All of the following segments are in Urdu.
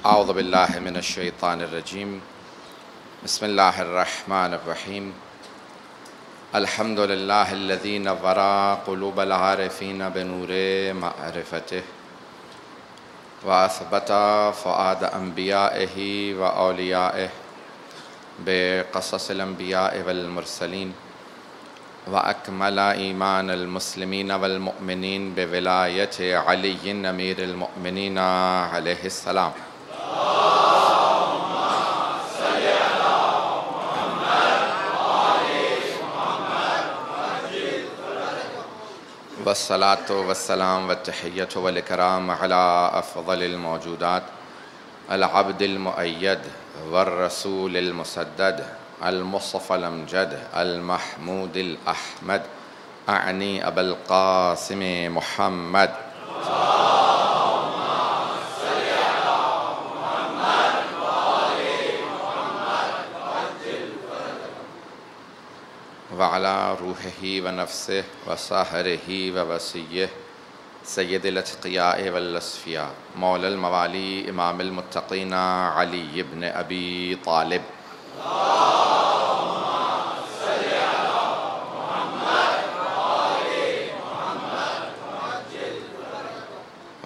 اعوذ باللہ من الشیطان الرجیم بسم اللہ الرحمن الرحیم الحمد للہ الذی نور قلوب العارفین بنور معرفتہ واثبت فؤاد انبیائہ و اولیائہ بقصص الانبیاء والمرسلین وأكمل إيمان المسلمين والمؤمنين بولاية علي أمير المؤمنين عليه السلام. والصلاة والسلام والتحية والإكرام على أفضل الموجودات العبد المؤيد والرسول المسدد المصطفى الأمجد المحمود الأحمد أعني أبا القاسم محمد اللهم صل على محمد وآل محمد وعلى روحه ونفسه وساهره ووصيه سيد الأتقياء والأصفياء مولى الموالي إمام المتقين علي بن أبي طالب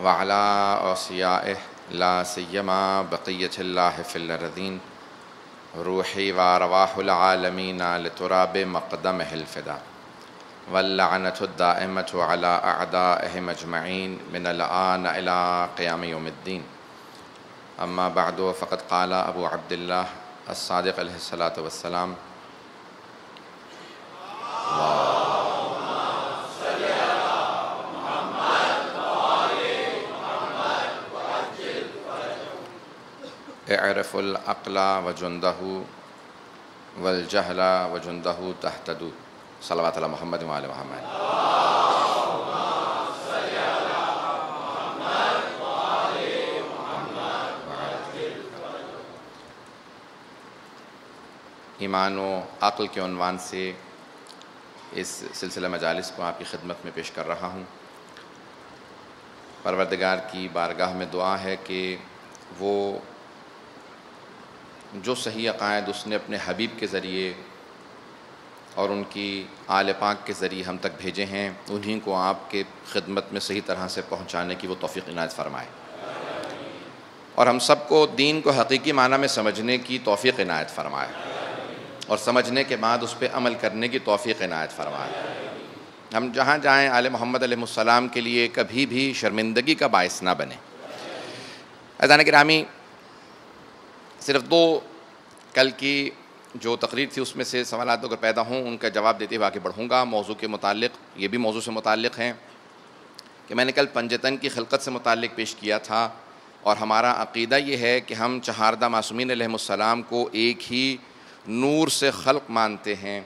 وعلى أوصيائه لا سيما بقية الله في الأرضين روحي وأرواح العالمين لتراب مقدمه الفداء واللعنة الدائمة على أعدائهم أجمعين من الآن إلى قيام يوم الدين. أما بعد فقد قال أبو عبد الله الصادق عليه الصلاة والسلام اعرف العقل وجنده والجهل وجنده تهتدوا. صلوات على محمد وآل محمد. ایمان و عقل کے عنوان سے اس سلسلہ مجالس کو آپ کی خدمت میں پیش کر رہا ہوں. پروردگار کی بارگاہ میں دعا ہے کہ وہ جو صحیح عقائد اس نے اپنے حبیب کے ذریعے اور ان کی آل پاک کے ذریعے ہم تک بھیجے ہیں انہیں کو آپ کے خدمت میں صحیح طرح سے پہنچانے کی وہ توفیق عنایت فرمائے اور ہم سب کو دین کو حقیقی معنی میں سمجھنے کی توفیق عنایت فرمائے اور سمجھنے کے بعد اس پہ عمل کرنے کی توفیق عنایت فرمائے. ہم جہاں جائیں آل محمد علیہ السلام کے لیے کبھی بھی شرمندگی کا باعث نہ بنے. عزیزان گرامی، صرف دو کل کی جو تقریر تھی اس میں سے سوالات اگر پیدا ہوں ان کا جواب دیتے ہوئے آگے بڑھوں گا. موضوع کے متعلق یہ بھی موضوع سے متعلق ہیں کہ میں نے کل پنجتن کی خلقت سے متعلق پیش کیا تھا اور ہمارا عقیدہ یہ ہے کہ ہم چہاردہ معصومین علیہ السلام کو ایک ہی نور سے خلق مانتے ہیں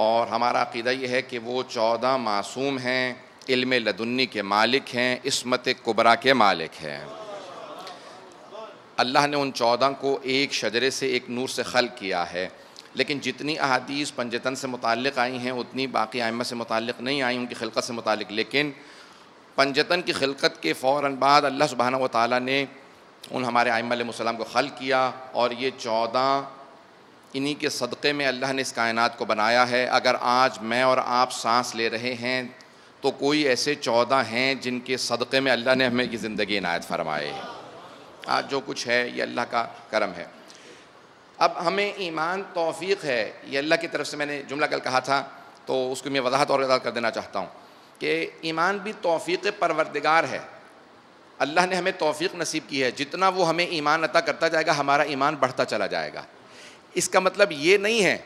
اور ہمارا عقیدہ یہ ہے کہ وہ 14 معصوم ہیں، علم لدنی کے مالک ہیں، عصمت کبریٰ کے مالک ہیں. اللہ نے ان 14 کو ایک شجرے سے ایک نور سے خلق کیا ہے، لیکن جتنی احادیث پنجتن سے متعلق آئی ہیں اتنی باقی ائمہ سے متعلق نہیں آئیں ان کی خلقت سے متعلق. لیکن پنجتن کی خلقت کے فوراً بعد اللہ سبحانہ و تعالیٰ نے ان ہمارے ائمہ علیہ السلام کو خلق کیا اور یہ 14 انہی کے صدقے میں اللہ نے اس کائنات کو بنایا ہے. اگر آج میں اور آپ سانس لے رہے ہیں تو کوئی ایسے 14 ہیں جن کے صدقے میں اللہ نے ہمیں یہ زندگی عنایت فرمائے ہے. آج جو کچھ ہے یہ اللہ کا کرم ہے. اب ہمیں ایمان توفیق ہے، یہ اللہ کی طرف سے. میں نے جملہ کل کہا تھا تو اس کو میں وضاحت اور ادا کر دینا چاہتا ہوں کہ ایمان بھی توفیق پروردگار ہے. اللہ نے ہمیں توفیق نصیب کی ہے، جتنا وہ ہمیں ایمان عطا کرتا جائے گا ہمارا ایمان بڑھتا چلا جائے گا. اس کا مطلب یہ نہیں ہے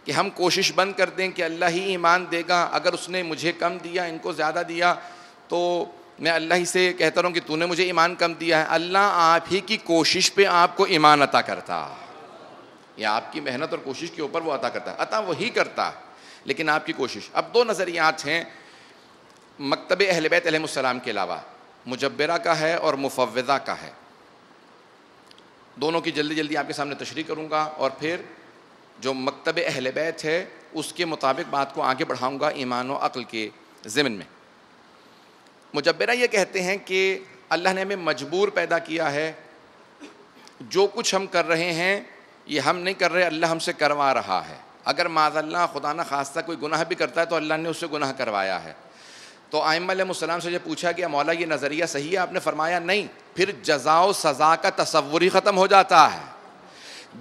کہ ہم کوشش بند کر دیں کہ اللہ ہی ایمان دے گا، اگر اس نے مجھے کم دیا ان کو زیادہ دیا تو میں اللہ ہی سے کہتا رہوں کہ تو نے مجھے ایمان کم دیا ہے. اللہ آپ ہی کی کوشش پہ آپ کو ایمان عطا کرتا، یا آپ کی محنت اور کوشش کے اوپر وہ عطا کرتا ہے. عطا وہی کرتا لیکن آپ کی کوشش. اب دو نظریات ہیں مکتب اہل بیت علیہ السلام کے علاوہ، مجبرہ کا ہے اور مفوضہ کا ہے. دونوں کی جلدی جلدی آپ کے سامنے تشریح کروں گا اور پھر جو مکتب اہل بیت ہے اس کے مطابق بات کو آگے بڑھاؤں گا ایمان و عقل کے ضمن میں. مجبرہ یہ کہتے ہیں کہ اللہ نے ہمیں مجبور پیدا کیا ہے جو کچھ ہم کر رہے ہیں یہ ہم نہیں کر رہے، اللہ ہم سے کروا رہا ہے. اگر معاذ اللہ خدا نہ خواستہ کوئی گناہ بھی کرتا ہے تو اللہ نے اس سے گناہ کروایا ہے. تو ائمہ علیہ السلام سے جب پوچھا کہ مولا یہ نظریہ صحیح ہے، آپ نے فرمایا نہیں. پھر جزا و سزا کا تصور ہی ختم ہو جاتا ہے.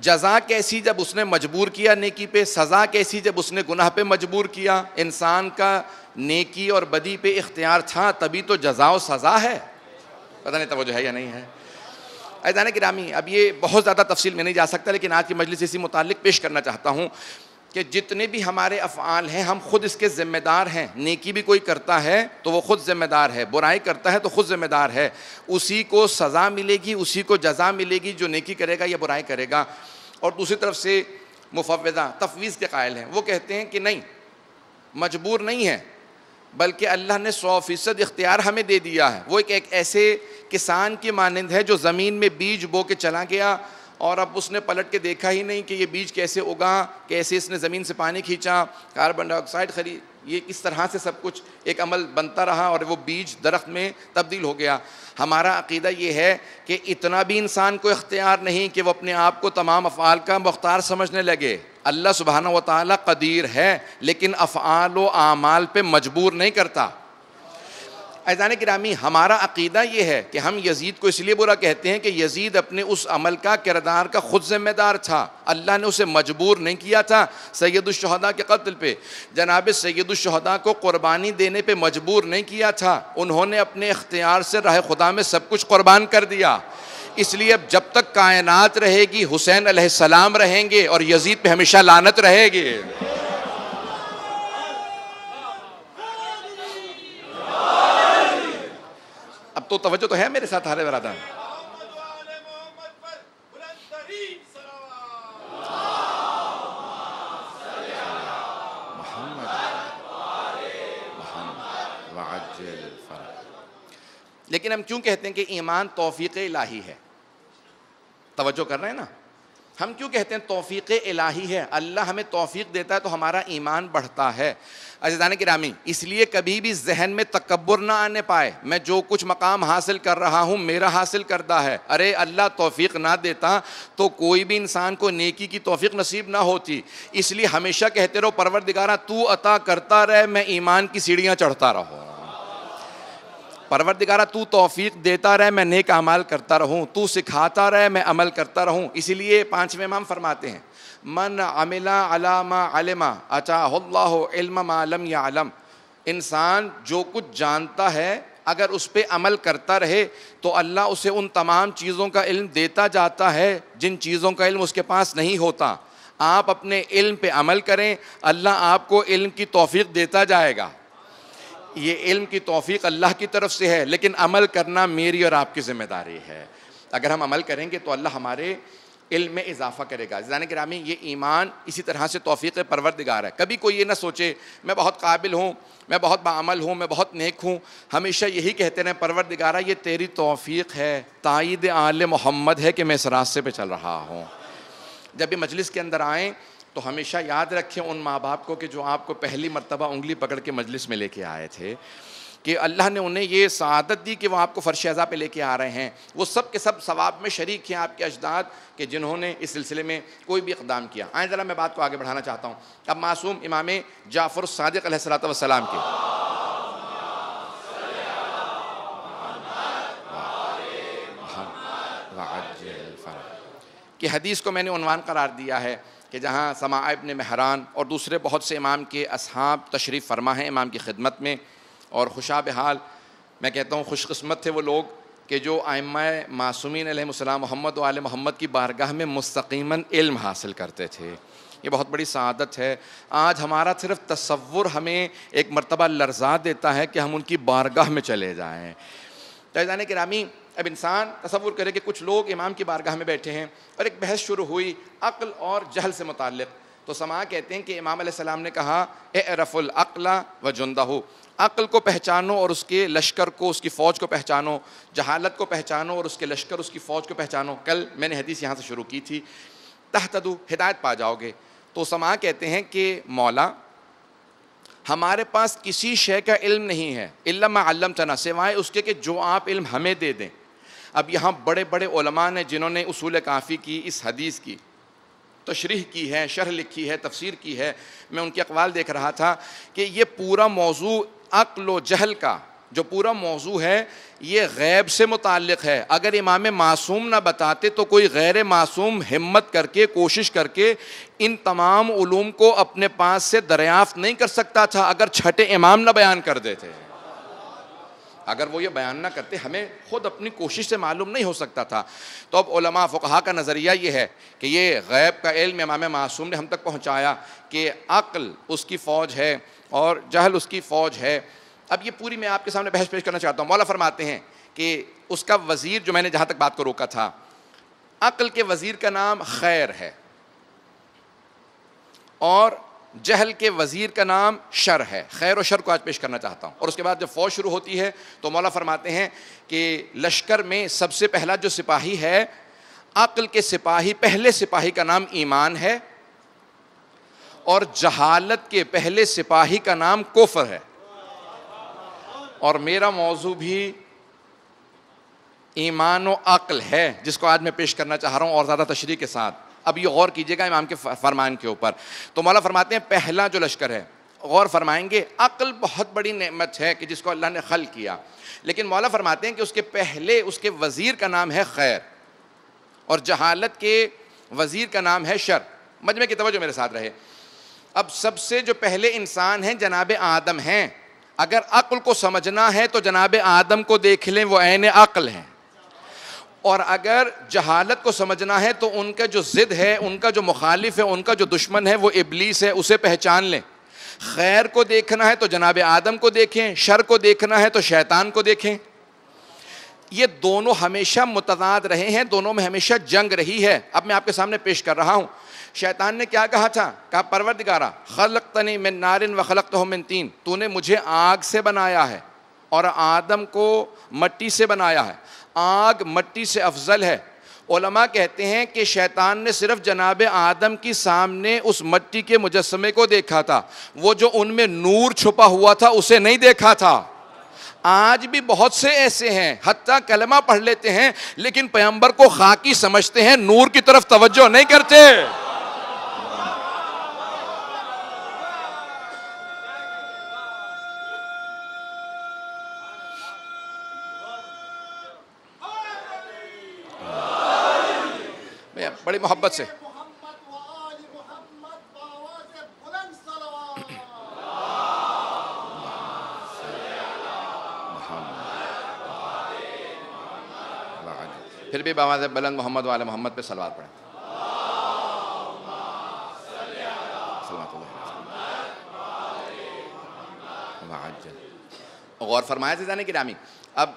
جزا کیسی جب اس نے مجبور کیا نیکی پہ، سزا کیسی جب اس نے گناہ پہ مجبور کیا. انسان کا نیکی اور بدی پہ اختیار تھا تبھی تو جزا و سزا ہے. پتہ نہیں توجہ ہے یا نہیں ہے. عزیزان گرامی، اب یہ بہت زیادہ تفصیل میں نہیں جا سکتا، لیکن آج کی مجلس اسی متعلق پیش کرنا چاہتا ہوں کہ جتنے بھی ہمارے افعال ہیں ہم خود اس کے ذمہ دار ہیں. نیکی بھی کوئی کرتا ہے تو وہ خود ذمہ دار ہے، برائی کرتا ہے تو خود ذمہ دار ہے. اسی کو سزا ملے گی، اسی کو جزا ملے گی جو نیکی کرے گا یا برائی کرے گا. اور دوسری طرف سے مفوضہ تفویض کے قائل ہیں، وہ کہتے ہیں کہ نہیں، مجبور نہیں ہے بلکہ اللہ نے 100% اختیار ہمیں دے دیا ہے. وہ ایک ایسے کسان کی مانند ہے جو زمین میں بیج بو کے چلا گیا اور اب اس نے پلٹ کے دیکھا ہی نہیں کہ یہ بیج کیسے اگا، کیسے اس نے زمین سے پانی کھینچا، کاربن ڈائی آکسائڈ خرید، یہ کس طرح سے سب کچھ ایک عمل بنتا رہا اور وہ بیج درخت میں تبدیل ہو گیا. ہمارا عقیدہ یہ ہے کہ اتنا بھی انسان کو اختیار نہیں کہ وہ اپنے آپ کو تمام افعال کا مختار سمجھنے لگے. اللہ سبحانہ و تعالیٰ قدیر ہے لیکن افعال و اعمال پہ مجبور نہیں کرتا. عزیزان گرامی، ہمارا عقیدہ یہ ہے کہ ہم یزید کو اس لیے برا کہتے ہیں کہ یزید اپنے اس عمل کا، کردار کا خود ذمہ دار تھا. اللہ نے اسے مجبور نہیں کیا تھا سید الشہداء کے قتل پہ. جناب سید الشہداء کو قربانی دینے پہ مجبور نہیں کیا تھا، انہوں نے اپنے اختیار سے راہ خدا میں سب کچھ قربان کر دیا. اس لیے اب جب تک کائنات رہے گی حسین علیہ السلام رہیں گے اور یزید پہ ہمیشہ لعنت رہے گی. اب تو توجہ تو ہے میرے ساتھ ہارے برادر. لیکن ہم کیوں کہتے ہیں کہ ایمان توفیق الہی ہے؟ توجہ کر رہے ہیں نا؟ ہم کیوں کہتے ہیں توفیق الہی ہے؟ اللہ ہمیں توفیق دیتا ہے تو ہمارا ایمان بڑھتا ہے. عزیزان گرامی، اس لیے کبھی بھی ذہن میں تکبر نہ آنے پائے میں جو کچھ مقام حاصل کر رہا ہوں میرا حاصل کردہ ہے. ارے اللہ توفیق نہ دیتا تو کوئی بھی انسان کو نیکی کی توفیق نصیب نہ ہوتی. اس لیے ہمیشہ کہتے رہو پروردگارہ تو عطا کرتا رہے، میں ایمان کی سیڑھیاں چڑھتا رہوں. پروردگارہ تو توفیق دیتا رہے، میں نیک اعمال کرتا رہوں. تو سکھاتا رہے، میں عمل کرتا رہوں. اسی لیے پانچویں امام فرماتے ہیں من عمل علی ما علم اتاہ اللہ علم ما لم یعلم. انسان جو کچھ جانتا ہے اگر اس پہ عمل کرتا رہے تو اللہ اسے ان تمام چیزوں کا علم دیتا جاتا ہے جن چیزوں کا علم اس کے پاس نہیں ہوتا. آپ اپنے علم پہ عمل کریں، اللہ آپ کو علم کی توفیق دیتا جائے گا. یہ علم کی توفیق اللہ کی طرف سے ہے لیکن عمل کرنا میری اور آپ کی ذمہ داری ہے. اگر ہم عمل کریں گے تو اللہ ہمارے علم میں اضافہ کرے گا. عزیزان گرامی، یہ ایمان اسی طرح سے توفیق پروردگار ہے. کبھی کوئی یہ نہ سوچے میں بہت قابل ہوں، میں بہت باعمل ہوں، میں بہت نیک ہوں. ہمیشہ یہی کہتے رہیں پروردگارہ یہ تیری توفیق ہے، تائید آل محمد ہے کہ میں اس راستے پہ چل رہا ہوں. جب بھی مجلس کے اندر آئیں تو ہمیشہ یاد رکھیں ان ماں باپ کو کہ جو آپ کو پہلی مرتبہ انگلی پکڑ کے مجلس میں لے کے آئے تھے، کہ اللہ نے انہیں یہ سعادت دی کہ وہ آپ کو فرش اعضاء پہ لے کے آ رہے ہیں. وہ سب کے سب ثواب میں شریک ہیں، آپ کے اجداد کہ جنہوں نے اس سلسلے میں کوئی بھی اقدام کیا. آئیں ذرا میں بات کو آگے بڑھانا چاہتا ہوں. اب معصوم امام جعفر الصادق علیہ السلام کے کہ حدیث کو میں نے عنوان قرار دیا ہے کہ جہاں سماع ابن مہران اور دوسرے بہت سے امام کے اصحاب تشریف فرما ہیں امام کی خدمت میں. اور خوشا بحال میں کہتا ہوں خوش قسمت تھے وہ لوگ کہ جو ائمہ معصومین علیہم السلام محمد و آل محمد کی بارگاہ میں مستقیماً علم حاصل کرتے تھے. یہ بہت بڑی سعادت ہے. آج ہمارا صرف تصور ہمیں ایک مرتبہ لرزا دیتا ہے کہ ہم ان کی بارگاہ میں چلے جائیں. عزیزان گرامی، اب انسان تصور کرے کہ کچھ لوگ امام کی بارگاہ میں بیٹھے ہیں اور ایک بحث شروع ہوئی عقل اور جہل سے متعلق. تو سماع کہتے ہیں کہ امام علیہ السلام نے کہا اعرف العقل و جندہ، عقل کو پہچانو اور اس کے لشکر کو، اس کی فوج کو پہچانو. جہالت کو پہچانو اور اس کے لشکر، اس کی فوج کو پہچانو. کل میں نے حدیث یہاں سے شروع کی تھی، تہتدوا، ہدایت پا جاؤ گے. تو سماع کہتے ہیں کہ مولا ہمارے پاس کسی شے کا علم نہیں ہے الا ما علمتنا، سوائے اس کے کہ جو آپ علم ہمیں دے دیں. اب یہاں بڑے بڑے علماء نے جنہوں نے اصول کافی کی اس حدیث کی تشریح کی ہے، شرح لکھی ہے، تفسیر کی ہے، میں ان کے اقوال دیکھ رہا تھا کہ یہ پورا موضوع عقل و جہل کا جو پورا موضوع ہے یہ غیب سے متعلق ہے. اگر امام معصوم نہ بتاتے تو کوئی غیر معصوم ہمت کر کے کوشش کر کے ان تمام علوم کو اپنے پاس سے دریافت نہیں کر سکتا تھا اگر چھٹے امام نہ بیان کر دیتے. اگر وہ یہ بیان نہ کرتے ہمیں خود اپنی کوشش سے معلوم نہیں ہو سکتا تھا. تو اب علماء فقہا کا نظریہ یہ ہے کہ یہ غیب کا علم امام معصوم نے ہم تک پہنچایا کہ عقل اس کی فوج ہے اور جہل اس کی فوج ہے. اب یہ پوری میں آپ کے سامنے بحث پیش کرنا چاہتا ہوں. مولا فرماتے ہیں کہ اس کا وزیر جو میں نے جہاں تک بات کو روکا تھا، عقل کے وزیر کا نام خیر ہے اور جہل کے وزیر کا نام شر ہے. خیر و شر کو آج پیش کرنا چاہتا ہوں. اور اس کے بعد جب فوج شروع ہوتی ہے تو مولا فرماتے ہیں کہ لشکر میں سب سے پہلا جو سپاہی ہے عقل کے سپاہی، پہلے سپاہی کا نام ایمان ہے اور جہالت کے پہلے سپاہی کا نام کفر ہے. اور میرا موضوع بھی ایمان و عقل ہے جس کو آج میں پیش کرنا چاہ رہا ہوں اور زیادہ تشریح کے ساتھ. اب یہ غور کیجئے گا امام کے فرمان کے اوپر. تو مولا فرماتے ہیں پہلا جو لشکر ہے، غور فرمائیں گے، عقل بہت بڑی نعمت ہے کہ جس کو اللہ نے خلق کیا، لیکن مولا فرماتے ہیں کہ اس کے پہلے اس کے وزیر کا نام ہے خیر اور جہالت کے وزیر کا نام ہے شر. مجمع کی توجہ میرے ساتھ رہے. اب سب سے جو پہلے انسان ہیں جناب آدم ہیں. اگر عقل کو سمجھنا ہے تو جناب آدم کو دیکھ لیں، وہ عین عقل ہیں. اور اگر جہالت کو سمجھنا ہے تو ان کا جو ضد ہے، ان کا جو مخالف ہے، ان کا جو دشمن ہے وہ ابلیس ہے، اسے پہچان لیں. خیر کو دیکھنا ہے تو جناب آدم کو دیکھیں، شر کو دیکھنا ہے تو شیطان کو دیکھیں. یہ دونوں ہمیشہ متضاد رہے ہیں، دونوں میں ہمیشہ جنگ رہی ہے. اب میں آپ کے سامنے پیش کر رہا ہوں. شیطان نے کیا کہا تھا؟ کہا پروردگارا خلقتنی من نار وخلقتہ من طین، تو نے مجھے آگ سے بنایا ہے اور آدم کو مٹی سے بنایا ہے. آگ مٹی سے افضل ہے. علماء کہتے ہیں کہ شیطان نے صرف جناب آدم کی سامنے اس مٹی کے مجسمے کو دیکھا تھا، وہ جو ان میں نور چھپا ہوا تھا اسے نہیں دیکھا تھا. آج بھی بہت سے ایسے ہیں حتیٰ کلمہ پڑھ لیتے ہیں لیکن پیغمبر کو خاکی سمجھتے ہیں، نور کی طرف توجہ نہیں کرتے. بڑی محبت سے پھر بھی بآواز بلند محمد و آل محمد پہ صلوات پڑھیں. غور فرمایا تھا جانے گرامی. اب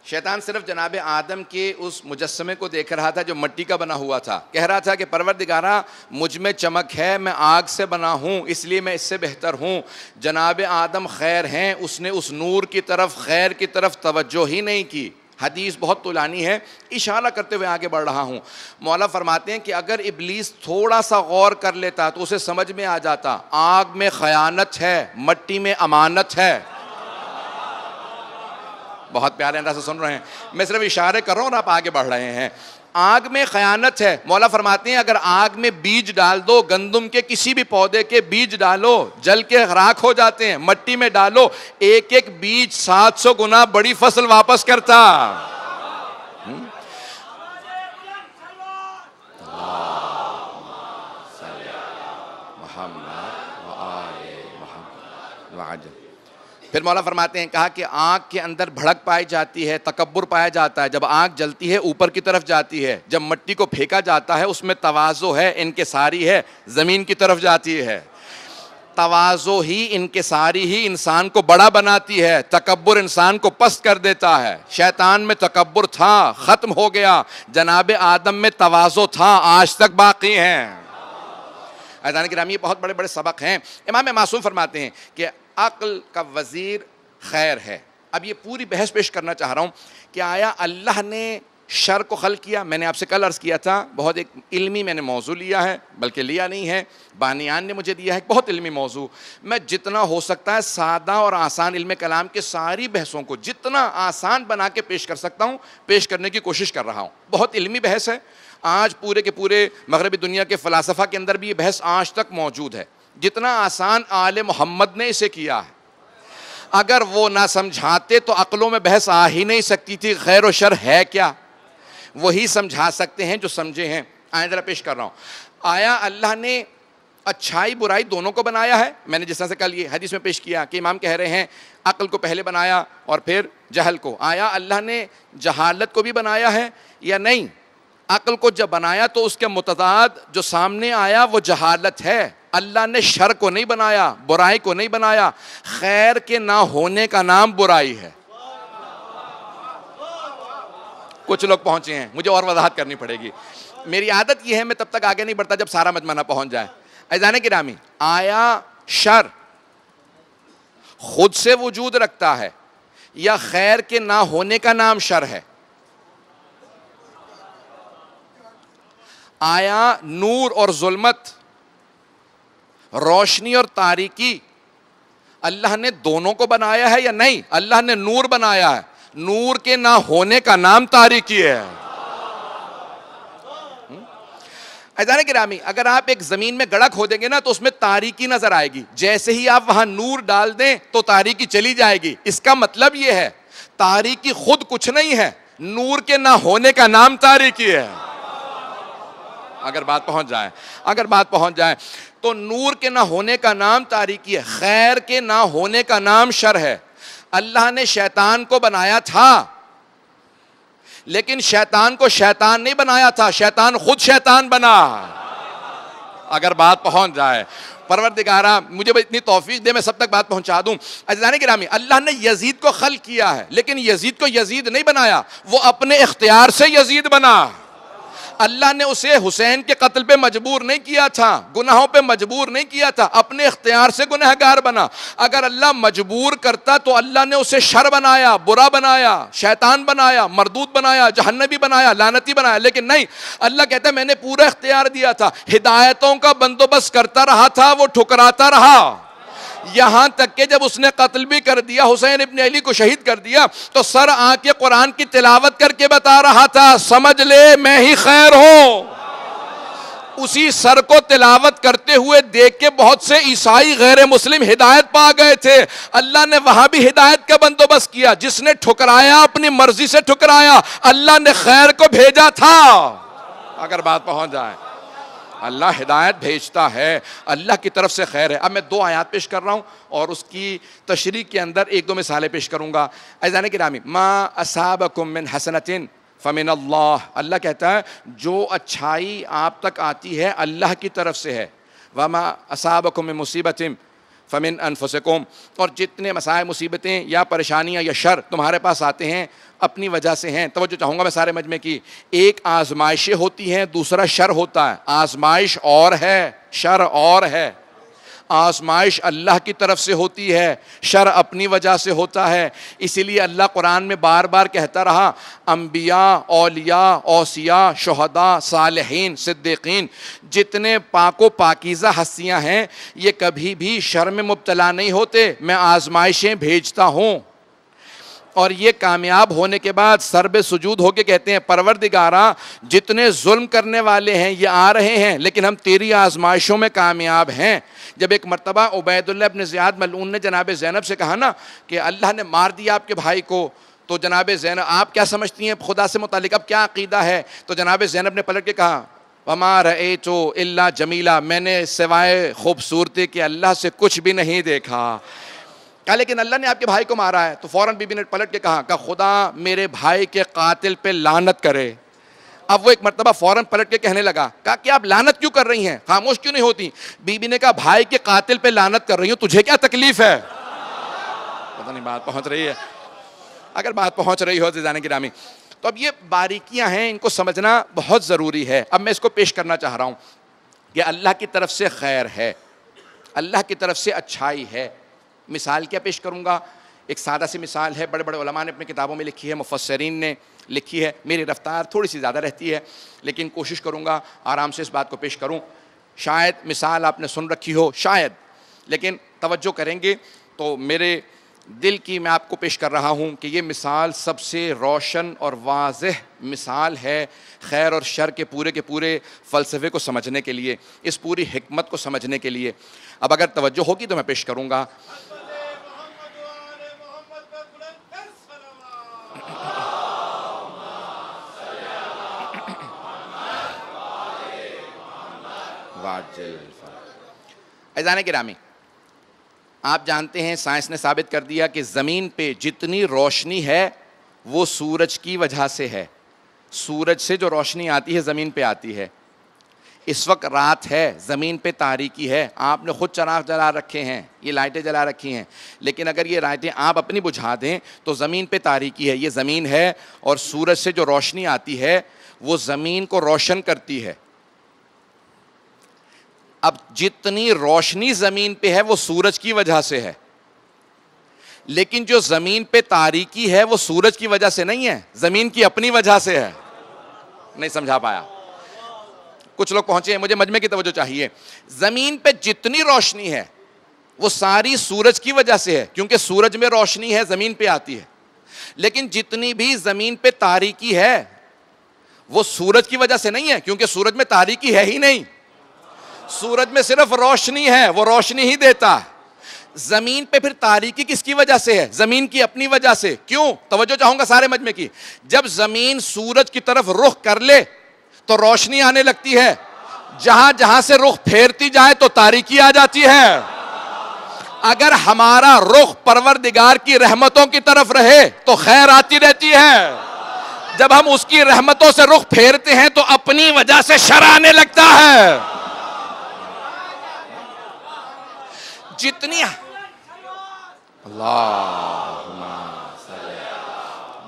شیطان صرف جناب آدم کے اس مجسمے کو دیکھ رہا تھا جو مٹی کا بنا ہوا تھا. کہہ رہا تھا کہ پروردگارا مجھ میں چمک ہے، میں آگ سے بنا ہوں اس لیے میں اس سے بہتر ہوں. جناب آدم خیر ہیں، اس نے اس نور کی طرف، خیر کی طرف توجہ ہی نہیں کی. حدیث بہت طولانی ہے، اشارہ کرتے ہوئے آگے بڑھ رہا ہوں. مولا فرماتے ہیں کہ اگر ابلیس تھوڑا سا غور کر لیتا تو اسے سمجھ میں آ جاتا آگ میں خیانت ہے، مٹی میں امانت ہے. بہت پیارے انداز سے سن رہے ہیں، میں صرف اشارے کر رہا ہوں اور آپ آگے بڑھ رہے ہیں. آگ میں خیانت ہے. مولا فرماتے ہیں اگر آگ میں بیج ڈال دو، گندم کے کسی بھی پودے کے بیج ڈالو، جل کے راکھ ہو جاتے ہیں. مٹی میں ڈالو، ایک ایک بیج 700 گنا بڑی فصل واپس کرتا. پھر مولا فرماتے ہیں کہا کہ آگ کے اندر بھڑک پائی جاتی ہے، تکبر پایا جاتا ہے. جب آگ جلتی ہے اوپر کی طرف جاتی ہے، جب مٹی کو پھینکا جاتا ہے اس میں تواضع ہے، انکساری ہے، زمین کی طرف جاتی ہے. تواضع ہی، انکساری ہی انسان کو بڑا بناتی ہے، تکبر انسان کو پست کر دیتا ہے. شیطان میں تکبر تھا، ختم ہو گیا. جناب آدم میں تواضع تھا، آج تک باقی ہیں. عزیزان کرام، یہ بہت بڑے بڑے سبق ہیں. امام معصوم فرماتے ہیں کہ عقل کا وزیر خیر ہے. اب یہ پوری بحث پیش کرنا چاہ رہا ہوں کہ آیا اللہ نے شر کو خلق کیا. میں نے آپ سے کل عرض کیا تھا بہت ایک علمی میں نے موضوع لیا ہے, بلکہ لیا نہیں ہے, بانیان نے مجھے دیا ہے بہت علمی موضوع. میں جتنا ہو سکتا ہے سادہ اور آسان علم کلام کے ساری بحثوں کو جتنا آسان بنا کے پیش کر سکتا ہوں پیش کرنے کی کوشش کر رہا ہوں. بہت علمی بحث ہے, آج پورے کے پورے مغربی دنیا کے فلاسفہ کے اندر بھی یہ بحث آج تک موجود ہے. جتنا آسان آل محمد نے اسے کیا ہے, اگر وہ نہ سمجھاتے تو عقلوں میں بحث آ ہی نہیں سکتی تھی. خیر و شر ہے کیا, وہی سمجھا سکتے ہیں جو سمجھے ہیں. آئیں ذرا پیش کر رہا ہوں. آیا اللہ نے اچھائی برائی دونوں کو بنایا ہے؟ میں نے جس طرح سے کل یہ حدیث میں پیش کیا کہ امام کہہ رہے ہیں عقل کو پہلے بنایا اور پھر جہل کو. آیا اللہ نے جہالت کو بھی بنایا ہے یا نہیں؟ عقل کو جب بنایا تو اس کے متضاد جو سامنے آیا وہ جہالت ہے. اللہ نے شر کو نہیں بنایا, برائی کو نہیں بنایا. خیر کے نہ ہونے کا نام برائی ہے. کچھ لوگ پہنچے ہیں, مجھے اور وضاحت کرنی پڑے گی. میری عادت یہ ہے میں تب تک آگے نہیں بڑھتا جب سارا مجمع نہ پہنچ جائے. عزیزان گرامی, آیا شر خود سے وجود رکھتا ہے یا خیر کے نہ ہونے کا نام شر ہے؟ آیا نور اور ظلمت, روشنی اور تاریکی اللہ نے دونوں کو بنایا ہے یا نہیں؟ اللہ نے نور بنایا ہے, نور کے نہ ہونے کا نام تاریکی ہے. عزیزان گرامی, اگر آپ ایک زمین میں گڑھا کھودیں گے نا تو اس میں تاریکی نظر آئے گی, جیسے ہی آپ وہاں نور ڈال دیں تو تاریکی چلی جائے گی. اس کا مطلب یہ ہے تاریکی خود کچھ نہیں ہے, نور کے نہ ہونے کا نام تاریکی ہے. اگر بات پہنچ جائے تو نور کے نہ ہونے کا نام تاریکی ہے, خیر کے نہ ہونے کا نام شر ہے. اللہ نے شیطان کو بنایا تھا لیکن شیطان کو شیطان نہیں بنایا تھا, شیطان خود شیطان بنا. اگر بات پہنچ جائے, پروردگارہ مجھے اتنی توفیق دے میں سب تک بات پہنچا دوں. عزیزان گرامی, اللہ نے یزید کو خلق کیا ہے لیکن یزید کو یزید نہیں بنایا, وہ اپنے اختیار سے یزید بنا. اللہ نے اسے حسین کے قتل پہ مجبور نہیں کیا تھا, گناہوں پہ مجبور نہیں کیا تھا, اپنے اختیار سے گنہگار بنا. اگر اللہ مجبور کرتا تو اللہ نے اسے شر بنایا, برا بنایا, شیطان بنایا, مردود بنایا, جہنمی بنایا, لعنتی بنایا. لیکن نہیں, اللہ کہتا ہے میں نے پورا اختیار دیا تھا, ہدایتوں کا بندوبست کرتا رہا تھا, وہ ٹھکراتا رہا. یہاں تک کہ جب اس نے قتل بھی کر دیا, حسین ابن علی کو شہید کر دیا, تو سر آ کے قرآن کی تلاوت کر کے بتا رہا تھا سمجھ لے میں ہی خیر ہوں. اسی سر کو تلاوت کرتے ہوئے دیکھ کے بہت سے عیسائی غیر مسلم ہدایت پا گئے تھے. اللہ نے وہاں بھی ہدایت کا بندوبست کیا. جس نے ٹھکرایا اپنی مرضی سے ٹھکرایا, اللہ نے خیر کو بھیجا تھا. اگر بات پہنچ جائے, اللہ ہدایت بھیجتا ہے, اللہ کی طرف سے خیر ہے. اب میں 2 آیات پیش کر رہا ہوں اور اس کی تشریح کے اندر 1-2 مثالیں پیش کروں گا. عزیزان گرامی, ما اصابکم من حسنۃ فمن اللہ, اللہ کہتا ہے جو اچھائی آپ تک آتی ہے اللہ کی طرف سے ہے. وما اصابکم من مصیبۃ فمن انفسکم, اور جتنے مسائل مصیبتیں یا پریشانیاں یا شر تمہارے پاس آتے ہیں اپنی وجہ سے ہیں. توجہ چاہوں گا میں سارے مجمع کی. ایک آزمائشیں ہوتی ہیں, دوسرا شر ہوتا ہے. آزمائش اور ہے, شر اور ہے. آزمائش اللہ کی طرف سے ہوتی ہے, شر اپنی وجہ سے ہوتا ہے. اسی لیے اللہ قرآن میں بار بار کہتا رہا انبیاء, اولیاء, اوصیاء, شہداء, صالحین, صدیقین, جتنے پاک و پاکیزہ ہستیاں ہیں یہ کبھی بھی شر میں مبتلا نہیں ہوتے. میں آزمائشیں بھیجتا ہوں. اور یہ کامیاب ہونے کے بعد سر بے سجود ہو کے کہتے ہیں پروردگارہ جتنے ظلم کرنے والے ہیں یہ آ رہے ہیں لیکن ہم تیری آزمائشوں میں کامیاب ہیں. جب ایک مرتبہ عبید اللہ ابن زیاد ملعون نے جناب زینب سے کہا نا کہ اللہ نے مار دیا آپ کے بھائی کو, تو جناب زینب آپ کیا سمجھتی ہیں خدا سے متعلق, اب کیا عقیدہ ہے؟ تو جناب زینب نے پلٹ کے کہا وما رأیت الا جمیلا, میں نے سوائے خوبصورتی کے اللہ سے کچھ بھی نہیں دیکھا. کہا لیکن اللہ نے آپ کے بھائی کو مارا ہے. تو فوراً بی بی نے پلٹ کے کہا خدا میرے بھائی کے قاتل پہ لعنت کرے. اب وہ ایک مرتبہ فوراً پلٹ کے کہنے لگا, کہا کہ آپ لعنت کیوں کر رہی ہیں, خاموش کیوں نہیں ہوتی؟ بی بی نے کہا بھائی کے قاتل پہ لعنت کر رہی ہوں, تجھے کیا تکلیف ہے؟ پتہ نہیں بات پہنچ رہی ہے. اگر بات پہنچ رہی ہو عزیزان گرامی, تو اب یہ باریکیاں ہیں, ان کو سمجھنا بہت ضروری ہے. اب میں اس کو پیش کرنا چاہ رہا ہوں کہ اللہ کی طرف سے خیر ہے, اللہ کی طرف سے اچھائی ہے. مثال کیا پیش کروں گا؟ ایک سادہ سی مثال ہے، بڑے بڑے علماء نے اپنی کتابوں میں لکھی ہے، مفسرین نے لکھی ہے، میری رفتار تھوڑی سی زیادہ رہتی ہے لیکن کوشش کروں گا آرام سے اس بات کو پیش کروں. شاید مثال آپ نے سن رکھی ہو، شاید، لیکن توجہ کریں گے تو میرے دل کی میں آپ کو پیش کر رہا ہوں کہ یہ مثال سب سے روشن اور واضح مثال ہے خیر اور شر کے پورے فلسفے کو سمجھنے کے لیے، اس پوری حکمت کو سمجھنے کے لیے. اب اگر توجہ ہوگی تو میں پیش کروں گا. عزیزان گرامی، آپ جانتے ہیں سائنس نے ثابت کر دیا کہ زمین پہ جتنی روشنی ہے وہ سورج کی وجہ سے ہے. سورج سے جو روشنی آتی ہے زمین پہ آتی ہے. اس وقت رات ہے، زمین پہ تاریکی ہے، آپ نے خود چراغ جلا رکھے ہیں، یہ لائٹیں جلا رکھی ہیں، لیکن اگر یہ لائٹیں آپ اپنی بجھا دیں تو زمین پہ تاریکی ہے. یہ زمین ہے اور سورج سے جو روشنی آتی ہے وہ زمین کو روشن کرتی ہے. اب جتنی روشنی زمین پہ ہے وہ سورج کی وجہ سے ہے، لیکن جو زمین پہ تاریکی ہے وہ سورج کی وجہ سے نہیں ہے، زمین کی اپنی وجہ سے ہے. نہیں سمجھا پایا؟ کچھ لوگ پہنچے ہیں، مجھے مجمع کی توجہ چاہیے. زمین پہ جتنی روشنی ہے وہ ساری سورج کی وجہ سے ہے، کیونکہ سورج میں روشنی ہے زمین پہ آتی ہے. لیکن جتنی بھی زمین پہ تاریکی ہے وہ سورج کی وجہ سے نہیں ہے، کیونکہ سورج میں تاریکی ہے ہی نہیں. سورج میں صرف روشنی ہے، وہ روشنی ہی دیتا ہے. زمین پہ پھر تاریکی کس کی وجہ سے ہے؟ زمین کی اپنی وجہ سے. کیوں؟ توجہ چاہوں گا سارے مجمع کی. جب زمین سورج کی طرف رخ کر لے تو روشنی آنے لگتی ہے، جہاں جہاں سے رخ پھیرتی جائے تو تاریکی آ جاتی ہے. اگر ہمارا رخ پروردگار کی رحمتوں کی طرف رہے تو خیر آتی رہتی ہے. جب ہم اس کی رحمتوں سے رخ پھیرتے ہیں تو اپنی وجہ سے شر آنے لگتا ہے. جتنی اللہم صلی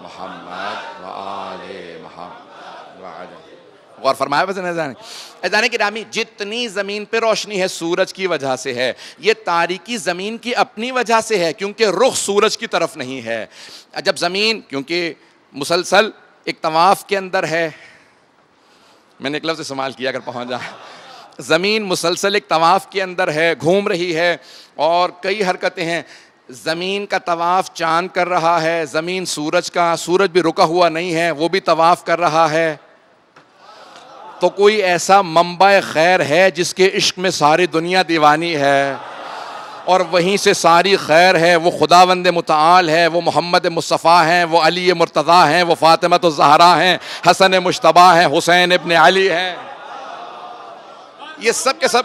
محمد وآل محمد. غور فرمایا بس عزیزان گرامی، جتنی زمین پہ روشنی ہے سورج کی وجہ سے ہے. یہ تاریکی زمین کی اپنی وجہ سے ہے کیونکہ رخ سورج کی طرف نہیں ہے. جب زمین کیونکہ مسلسل ایک طواف کے اندر ہے، میں نے ایک لفظ استعمال کیا اگر پہنچ جائے، زمین مسلسل ایک طواف کے اندر ہے، گھوم رہی ہے اور کئی حرکتیں ہیں. زمین کا طواف چاند کر رہا ہے، زمین سورج کا، سورج بھی رکا ہوا نہیں ہے، وہ بھی طواف کر رہا ہے. تو کوئی ایسا منبع خیر ہے جس کے عشق میں ساری دنیا دیوانی ہے اور وہیں سے ساری خیر ہے. وہ خداوند متعال ہے، وہ محمد مصطفیٰ ہیں، وہ علی مرتضیٰ ہیں، وہ فاطمہ الزہرا ہیں، حسن مجتبیٰ ہیں، حسین ابن علی ہیں. یہ سب کے سب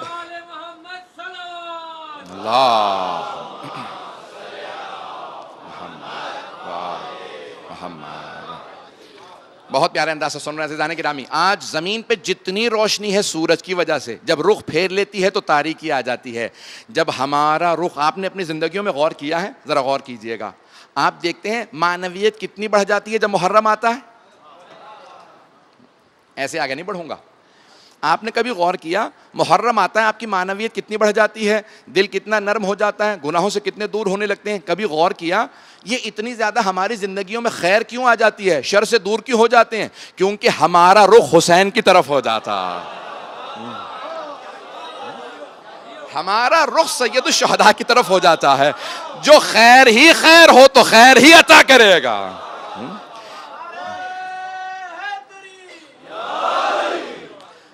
اللہ بہت پیارے انداز سے سن رہے ہیں عزیزان گرامی. آج زمین پہ جتنی روشنی ہے سورج کی وجہ سے، جب رخ پھیر لیتی ہے تو تاریکی آ جاتی ہے. جب ہمارا رخ، آپ نے اپنی زندگیوں میں غور کیا ہے؟ ذرا غور کیجئے گا. آپ دیکھتے ہیں معنویت کتنی بڑھ جاتی ہے جب محرم آتا ہے. ایسے آگے نہیں بڑھوں گا. آپ نے کبھی غور کیا محرم آتا ہے آپ کی معنویت کتنی بڑھ جاتی ہے، دل کتنا نرم ہو جاتا ہے، گناہوں سے کتنے دور ہونے لگتے ہیں. کبھی غور کیا یہ اتنی زیادہ ہماری زندگیوں میں خیر کیوں آ جاتی ہے، شر سے دور کیوں ہو جاتے ہیں؟ کیونکہ ہمارا رخ حسین کی طرف ہو جاتا، ہمارا رخ سید الشہداء کی طرف ہو جاتا ہے. جو خیر ہی خیر ہو تو خیر ہی عطا کرے گا.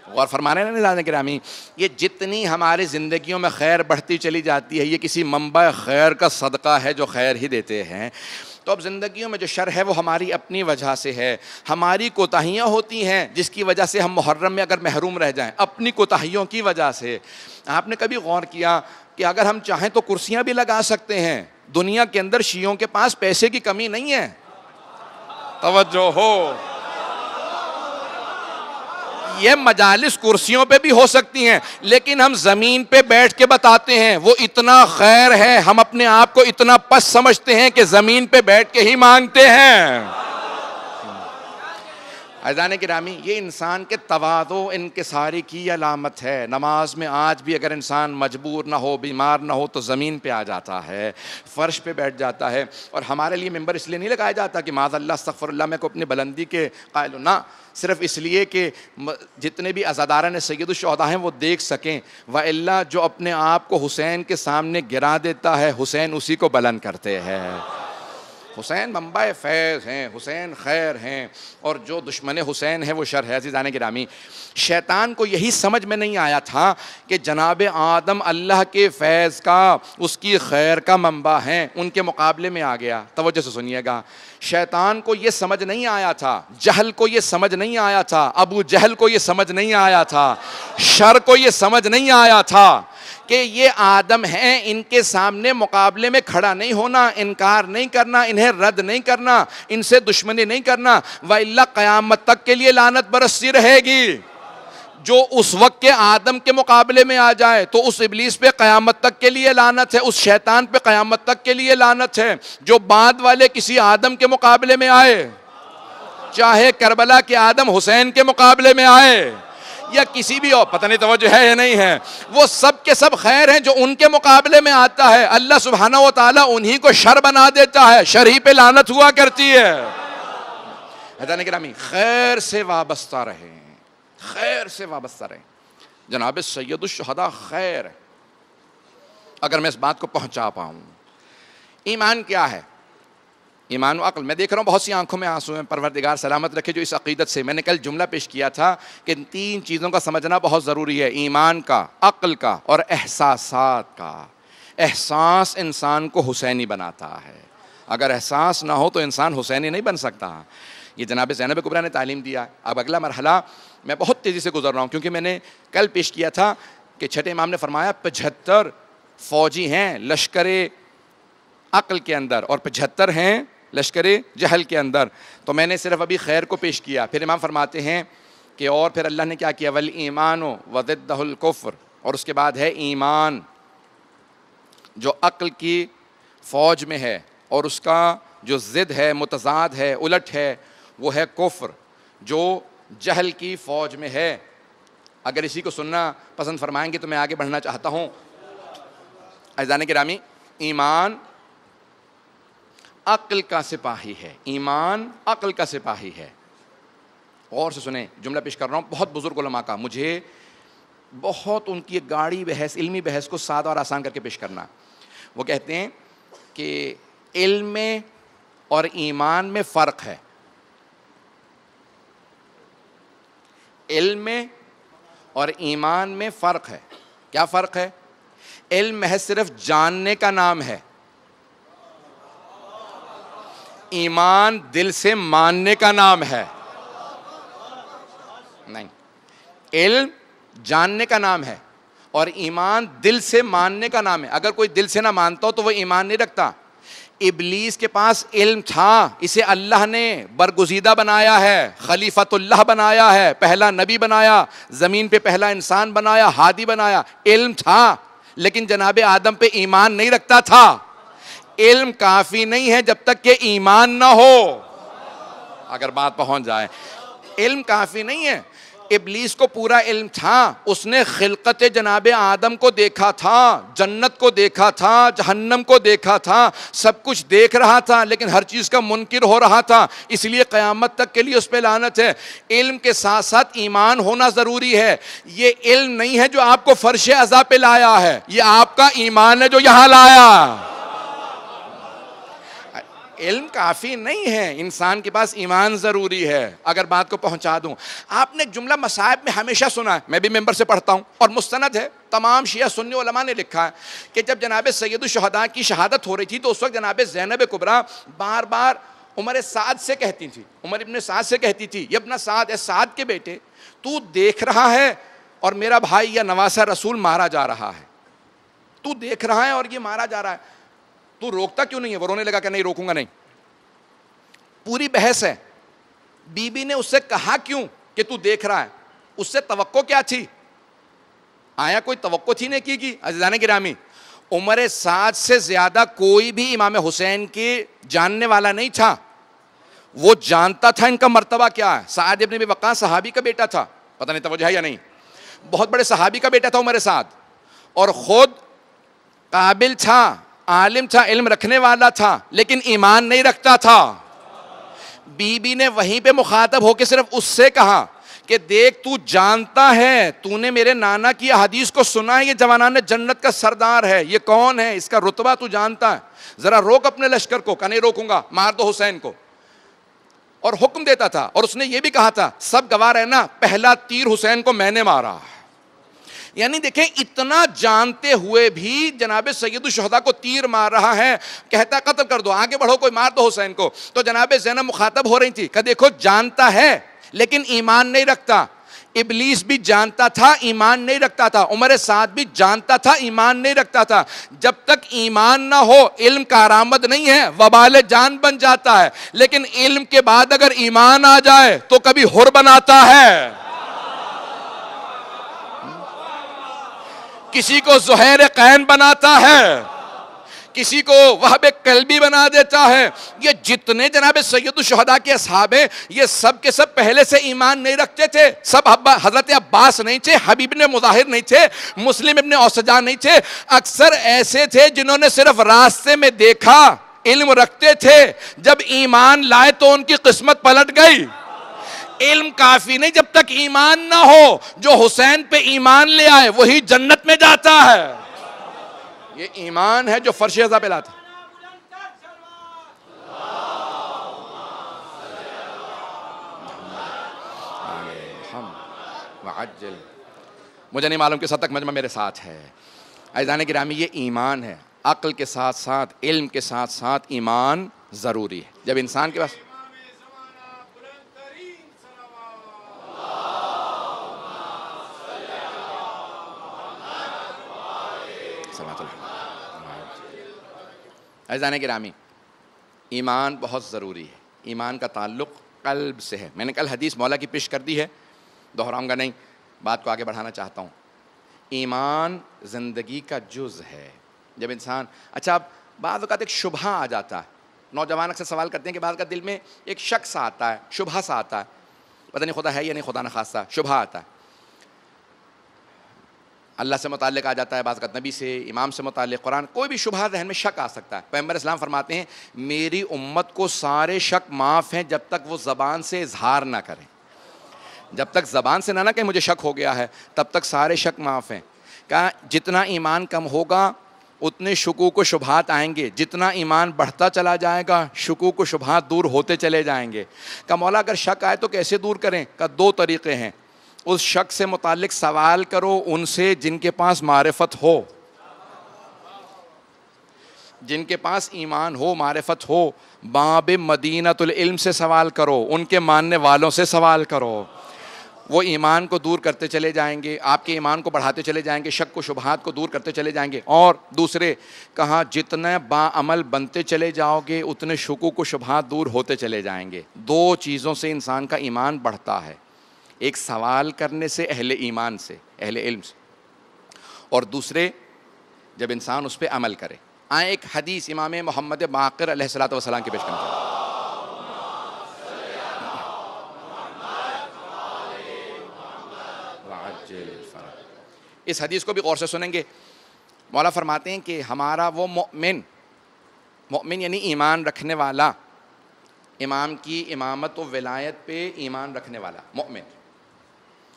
غور فرمانے عزیزان گرامی، یہ جتنی ہماری زندگیوں میں خیر بڑھتی چلی جاتی ہے یہ کسی منبع خیر کا صدقہ ہے جو خیر ہی دیتے ہیں. تو اب زندگیوں میں جو شر ہے وہ ہماری اپنی وجہ سے ہے. ہماری کوتاہیاں ہوتی ہیں جس کی وجہ سے ہم محرم میں اگر محروم رہ جائیں، اپنی کوتاہیوں کی وجہ سے. آپ نے کبھی غور کیا کہ اگر ہم چاہیں تو کرسیاں بھی لگا سکتے ہیں؟ دنیا کے اندر شیعوں کے پاس پیسے کی کمی نہیں ہے. توجہ ہو، یہ مجالس کرسیوں پہ بھی ہو سکتی ہیں لیکن ہم زمین پہ بیٹھ کے بتاتے ہیں وہ اتنا خیر ہے. ہم اپنے آپ کو اتنا پس سمجھتے ہیں کہ زمین پہ بیٹھ کے ہی مانگتے ہیں. عزیزان گرامی، یہ انسان کے تواضع انکساری کی علامت ہے۔ نماز میں آج بھی اگر انسان مجبور نہ ہو، بیمار نہ ہو، تو زمین پہ آ جاتا ہے، فرش پہ بیٹھ جاتا ہے۔ اور ہمارے لیے ممبر اس لیے نہیں لگایا جاتا کہ معاذ اللہ استغفر اللہ میں کو اپنی بلندی کے قائل ہوں، نہ، صرف اس لیے کہ جتنے بھی عزاداران سید الشہداء ہیں وہ دیکھ سکیں، وَإِلَّا جو اپنے آپ کو حسین کے سامنے گرا دیتا ہے، حسین اسی کو بلند کرتے ہیں۔ حسین منبع فیض ہیں، حسین خیر ہیں، اور جو دشمن حسین ہے وہ شر ہے۔ عزیزان گرامی، شیطان کو یہی سمجھ میں نہیں آیا تھا کہ جناب آدم اللہ کے فیض کا، اس کی خیر کا منبع ہیں، ان کے مقابلے میں آ گیا۔ توجہ سے سنیے گا، شیطان کو یہ سمجھ نہیں آیا تھا، جہل کو یہ سمجھ نہیں آیا تھا، ابو جہل کو یہ سمجھ نہیں آیا تھا، شر کو یہ سمجھ نہیں آیا تھا کہ یہ آدم ہیں، ان کے سامنے مقابلے میں کھڑا نہیں ہونا، انکار نہیں کرنا، انہیں رد نہیں کرنا، ان سے دشمنی نہیں کرنا، وَإِلَّا قیامت تک کے لیے لعنت برستی رہے گی۔ جو اس وقت کے آدم کے مقابلے میں آ جائے تو اس ابلیس پہ قیامت تک کے لیے لعنت ہے، اس شیطان پہ قیامت تک کے لیے لعنت ہے۔ جو بعد والے کسی آدم کے مقابلے میں آئے، چاہے کربلا کے آدم حسین کے مقابلے میں آئے یا کسی بھی اور، پتہ نہیں توجہ ہے یا نہیں ہے، وہ سب کے سب خیر ہیں۔ جو ان کے مقابلے میں آتا ہے، اللہ سبحانہ و تعالیٰ انہی کو شر بنا دیتا ہے، شر ہی پہ لعنت ہوا کرتی ہے۔ حضرات گرامی، خیر سے وابستہ رہیں، خیر سے وابستہ رہیں۔ جناب سید الشہداء خیر ہے۔ اگر میں اس بات کو پہنچا پاؤں، ایمان کیا ہے؟ ایمان و عقل۔ میں دیکھ رہا ہوں بہت سی آنکھوں میں آنسو ہیں، پروردگار سلامت رکھے جو اس عقیدت سے، میں نے کل جملہ پیش کیا تھا کہ 3 چیزوں کا سمجھنا بہت ضروری ہے، ایمان کا، عقل کا اور احساسات کا۔ احساس انسان کو حسینی بناتا ہے، اگر احساس نہ ہو تو انسان حسینی نہیں بن سکتا۔ یہ جناب زینب کبریٰ نے تعلیم دیا۔ اب اگلا مرحلہ میں بہت تیزی سے گزر رہا ہوں کیونکہ میں نے کل پیش کیا تھا کہ چھٹے امام نے فرمایا 75 فوجی ہیں لشکر عقل کے اندر اور 75 ہیں لشکر جہل کے اندر، تو میں نے صرف ابھی خیر کو پیش کیا۔ پھر امام فرماتے ہیں کہ اور پھر اللہ نے کیا کیا، وَالْإِيمَانُ وَضِدَّهُ الْكُفْرُ، اور اس کے بعد ہے ایمان جو عقل کی فوج میں ہے اور اس کا جو ضد ہے، متضاد ہے، الٹ ہے، وہ ہے کفر جو جہل کی فوج میں ہے۔ اگر اسی کو سننا پسند فرمائیں گے تو میں آگے بڑھنا چاہتا ہوں۔ عزیزان گرامی، ایمان عقل کا سپاہی ہے، ایمان عقل کا سپاہی ہے۔ غور سے سنیں، جملہ پیش کر رہا ہوں بہت بزرگ علماء کا، مجھے بہت ان کی گاڑی بحث، علمی بحث کو سادہ اور آسان کر کے پیش کرنا۔ وہ کہتے ہیں کہ علم اور ایمان میں فرق ہے۔ علم اور ایمان میں فرق ہے۔ کیا فرق ہے؟ علم ہے صرف جاننے کا نام ہے، ایمان دل سے ماننے کا نام ہے۔ نہیں، علم جاننے کا نام ہے اور ایمان دل سے ماننے کا نام ہے۔ اگر کوئی دل سے نہ مانتا ہو تو وہ ایمان نہیں رکھتا۔ ابلیس کے پاس علم تھا، اسے اللہ نے برگزیدہ بنایا ہے، خلیفۃ اللہ بنایا ہے، پہلا نبی بنایا، زمین پہ پہلا انسان بنایا، ہادی بنایا۔ علم تھا لیکن جناب آدم پہ ایمان نہیں رکھتا تھا۔ علم کافی نہیں ہے جب تک کہ ایمان نہ ہو۔ اگر بات پہنچ جائے، علم کافی نہیں ہے۔ ابلیس کو پورا علم تھا، اس نے خلقت جناب آدم کو دیکھا تھا، جنت کو دیکھا تھا، جہنم کو دیکھا تھا، سب کچھ دیکھ رہا تھا لیکن ہر چیز کا منکر ہو رہا تھا، اس لیے قیامت تک کے لیے اس پہ لعنت ہے۔ علم کے ساتھ ساتھ ایمان ہونا ضروری ہے۔ یہ علم نہیں ہے جو آپ کو فرش عزا پہ لایا ہے، یہ آپ کا ایمان ہے جو یہاں لایا۔ علم کافی نہیں ہے، انسان کے پاس ایمان ضروری ہے۔ اگر بات کو پہنچا دوں، آپ نے ایک جملہ مصائب میں ہمیشہ سنا ہے، میں بھی ممبر سے پڑھتا ہوں اور مستند ہے، تمام شیعہ سنی علماء نے لکھا ہے کہ جب جناب سید الشہداء کی شہادت ہو رہی تھی تو اس وقت جناب زینب کبریٰ بار بار عمر سعد سے کہتی تھی، عمر ابن سعد سے کہتی تھی، یہ ابن سعد، اے سعد کے بیٹے، تو دیکھ رہا ہے اور میرا بھائی یا نواسہ رسول مارا جا رہا ہے، تو دیکھ رہا ہے اور یہ مارا جا رہا ہے، تو روکتا کیوں نہیں ہے؟ وہ رونے لگا کہ نہیں روکوں گا نہیں۔ پوری بحث ہے، بی بی نے اس سے کہا کیوں کہ تو دیکھ رہا ہے؟ اس سے توقع کیا تھی؟ آیا کوئی توقع تھی نیکی کی؟ عزیزان گرامی، عمر سعد سے زیادہ کوئی بھی امام حسین کے جاننے والا نہیں تھا۔ وہ جانتا تھا ان کا مرتبہ کیا ہے. سعد ابن ابی وقاص صحابی کا بیٹا تھا, پتہ نہیں توجہ ہے یا نہیں, بہت بڑے صحابی کا بیٹا تھا عمر سعد, اور خود قابل تھا, عالم تھا, علم رکھنے والا تھا, لیکن ایمان نہیں رکھتا تھا. بی بی نے وہیں پہ مخاطب ہو کے صرف اس سے کہا کہ دیکھ تو جانتا ہے, تو نے میرے نانا کی حدیث کو سنا ہے, یہ جوانان جنت کا سردار ہے, یہ کون ہے, اس کا رتبہ تو جانتا ہے, ذرا روک اپنے لشکر کو. کہ نہیں روکوں گا, مار دو حسین کو. اور حکم دیتا تھا, اور اس نے یہ بھی کہا تھا سب گواہ رہنا پہلا تیر حسین کو میں نے مارا. یعنی دیکھیں اتنا جانتے ہوئے بھی جناب سید الشہداء کو تیر مار رہا ہے, کہتا قتل کر دو, آگے بڑھو, کوئی مار دو حسین کو. تو جناب زینب مخاطب ہو رہی تھی کہ دیکھو جانتا ہے لیکن ایمان نہیں رکھتا. ابلیس بھی جانتا تھا, ایمان نہیں رکھتا تھا. عمر سعد بھی جانتا تھا, ایمان نہیں رکھتا تھا. جب تک ایمان نہ ہو علم کارآمد نہیں ہے, وبال جان بن جاتا ہے. لیکن علم کے بعد اگر ایمان آ جائے تو کبھی حر بناتا ہے, کسی کو زہیر قین بناتا ہے, کسی کو وہب قلبی بنا دیتا ہے. یہ جتنے جناب سید الشہداء کے اصحاب ہیں, یہ سب کے سب پہلے سے ایمان نہیں رکھتے تھے. سب حضرت عباس نہیں تھے, حبیب ابن مظاہر نہیں تھے, مسلم ابن اوسجا نہیں تھے. اکثر ایسے تھے جنہوں نے صرف راستے میں دیکھا, علم رکھتے تھے, جب ایمان لائے تو ان کی قسمت پلٹ گئی. علم کافی نہیں جب تک ایمان نہ ہو. جو حسین پہ ایمان لے آئے وہی جنت میں جاتا ہے. یہ ایمان ہے جو فرش ازا پہ لاتا. مجھے نہیں معلوم کس حد تک مجمع میرے ساتھ ہے. عزیزان گرامی, یہ ایمان ہے. عقل کے ساتھ ساتھ علم کے ساتھ ساتھ ایمان ضروری ہے. جب انسان کے پاس عزیزان گرامی, ایمان بہت ضروری ہے. ایمان کا تعلق قلب سے ہے. میں نے کل حدیث مولا کی پیش کر دی ہے, دہراؤں گا نہیں, بات کو آگے بڑھانا چاہتا ہوں. ایمان زندگی کا جز ہے. جب انسان, اچھا اب بعض اوقات ایک شبہ آ جاتا ہے, نوجوان اکثر سوال کرتے ہیں کہ بعض کا دل میں ایک شک سا آتا ہے, شبہ سا آتا ہے, پتہ نہیں خدا ہے یا نہیں, خدا نخواستہ شبہ آتا ہے. اللہ سے متعلق آ جاتا ہے, بعض کا نبی سے, امام سے متعلق, قرآن, کوئی بھی شبہ ذہن میں شک آ سکتا ہے. پیغمبر اسلام فرماتے ہیں میری امت کو سارے شک معاف ہیں جب تک وہ زبان سے اظہار نہ کریں. جب تک زبان سے نہ کہیں مجھے شک ہو گیا ہے, تب تک سارے شک معاف ہیں. کہا جتنا ایمان کم ہوگا اتنے شکوک و شبہات آئیں گے, جتنا ایمان بڑھتا چلا جائے گا شکوک و شبہات دور ہوتے چلے جائیں گے. کہ مولا اگر شک آئے تو کیسے دور کریں؟ کہ دو طریقے ہیں. اس شک سے متعلق سوال کرو ان سے جن کے پاس معرفت ہو, جن کے پاس ایمان ہو, معرفت ہو. باب مدینۃ العلم سے سوال کرو, ان کے ماننے والوں سے سوال کرو. وہ ایمان کو دور کرتے چلے جائیں گے, آپ کے ایمان کو بڑھاتے چلے جائیں گے, شک و شبہات کو دور کرتے چلے جائیں گے. اور دوسرے کہا جتنے با عمل بنتے چلے جاؤ گے اتنے شکوک و شبہات دور ہوتے چلے جائیں گے. دو چیزوں سے انسان کا ایمان بڑھتا ہے, ایک سوال کرنے سے اہل ایمان سے, اہل علم سے, اور دوسرے جب انسان اس پہ عمل کرے. آئیں ایک حدیث امام محمد باقر علیہ الصلوۃ والسلام کی پیش کرنا چاہتا ہوں. اس حدیث کو بھی غور سے سنیں گے. مولا فرماتے ہیں کہ ہمارا وہ مومن, مومن یعنی ایمان رکھنے والا, امام کی امامت و ولایت پہ ایمان رکھنے والا مومن.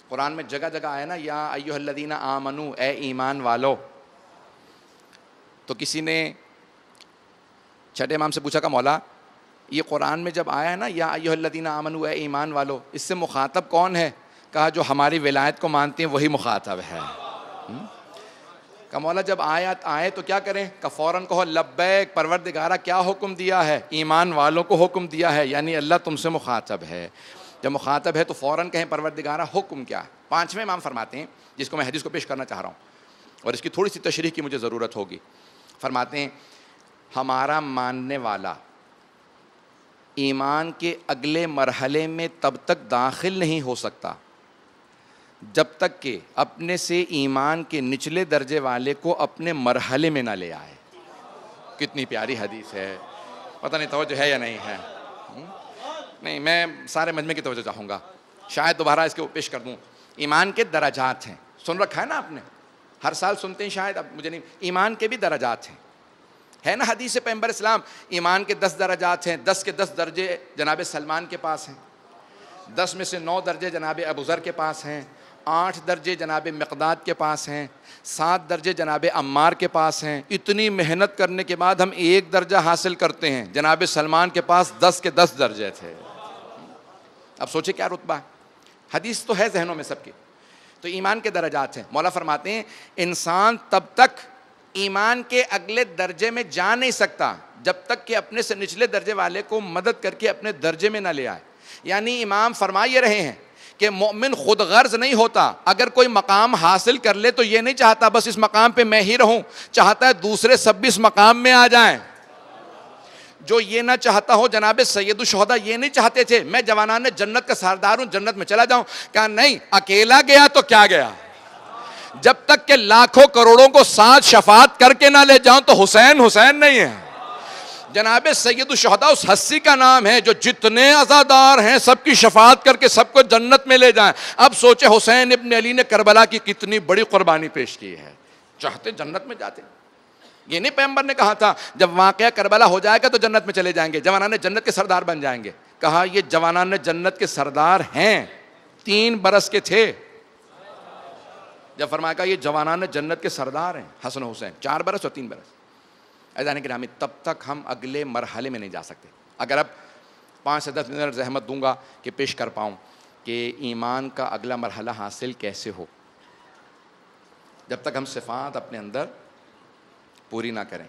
قرآن میں جگہ جگہ آیا نا, یا ایھا الذین آمنو, اے ایمان والو. تو کسی نے چھٹے امام سے پوچھا کہ مولا یہ قرآن میں جب آیا ہے نا یا ایھا الذین آمنو, اے ایمان والو, اس سے مخاطب کون ہے؟ کہا جو ہماری ولایت کو مانتے ہیں وہی مخاطب ہے. کہ مولا جب آیات آئے تو کیا کریں؟ کہ فوراً کہو لبیک پروردگارہ, کیا حکم دیا ہے؟ ایمان والوں کو حکم دیا ہے, یعنی اللہ تم سے مخاطب ہے. جب مخاطب ہے تو فوراً کہیں پروردگارہ حکم کیا ہے. پانچویں امام فرماتے ہیں, جس کو میں حدیث کو پیش کرنا چاہ رہا ہوں اور اس کی تھوڑی سی تشریح کی مجھے ضرورت ہوگی. فرماتے ہیں ہمارا ماننے والا ایمان کے اگلے مرحلے میں تب تک داخل نہیں ہو سکتا جب تک کہ اپنے سے ایمان کے نچلے درجے والے کو اپنے مرحلے میں نہ لے آئے. کتنی پیاری حدیث ہے, پتہ نہیں توجہ ہے یا نہیں ہے. نہیں، میں سارے مجمع کی توجہ چاہوں گا، شاید دوبارہ اس کو پیش کر دوں. ایمان کے درجات ہیں، سن رکھا ہے نا آپ نے، ہر سال سنتے ہیں شاید، اب مجھے نہیں. ایمان کے بھی درجات ہیں، ہے نا حدیث پیغمبر اسلام، ایمان کے 10 درجات ہیں. 10 کے 10 درجے جناب سلمان کے پاس ہیں، 10 میں سے 9 درجے جناب ابوذر کے پاس ہیں، 8 درجے جناب مقداد کے پاس ہیں، 7 درجے جناب عمار کے پاس ہیں. اتنی محنت کرنے کے بعد ہم 1 درجہ حاصل کرتے ہیں. جناب سلمان کے پاس 10 کے 10 درجے تھے. اب سوچے کیا رتبہ ہے. حدیث تو ہے ذہنوں میں سب کی. تو ایمان کے درجات ہیں. مولا فرماتے ہیں انسان تب تک ایمان کے اگلے درجے میں جا نہیں سکتا جب تک کہ اپنے سے نچلے درجے والے کو مدد کر کے اپنے درجے میں نہ لے آئے. یعنی امام فرما یہ رہے ہیں کہ مومن خود غرض نہیں ہوتا. اگر کوئی مقام حاصل کر لے تو یہ نہیں چاہتا بس اس مقام پہ میں ہی رہوں، چاہتا ہے دوسرے سب بھی اس مقام میں آ جائیں. جو یہ نہ چاہتا ہو، جناب سید الشہداء یہ نہیں چاہتے تھے میں جوانان جنت کا سردار ہوں، جنت میں چلا جاؤں. کہا نہیں، اکیلا گیا تو کیا گیا، جب تک کہ لاکھوں کروڑوں کو ساتھ شفاعت کر کے نہ لے جاؤں تو حسین حسین نہیں ہے. جناب سید الشہداء اس ہستی کا نام ہے جو جتنے عزادار ہیں سب کی شفاعت کر کے سب کو جنت میں لے جائیں. اب سوچے حسین ابن علی نے کربلا کی کتنی بڑی قربانی پیش کی ہے، چاہتے جنت میں جاتے. یہ نہیں پیغمبر نے کہا تھا جب واقعہ کربلا ہو جائے گا تو جنت میں چلے جائیں گے، جوانان جنت کے سردار بن جائیں گے. کہا یہ جوانان جنت کے سردار ہیں، 3 برس کے تھے جب فرمایا کہ یہ جوانان جنت کے سردار ہیں حسن و حسین، 4 برس اور 3 برس. عزیزان گرامی تب تک ہم اگلے مرحلے میں نہیں جا سکتے. اگر اب 5 سے 10 منٹ زحمت دوں گا کہ پیش کر پاؤں کہ ایمان کا اگلا مرحلہ حاصل کیسے ہو، جب تک ہم صفات اپنے اندر پوری نہ کریں.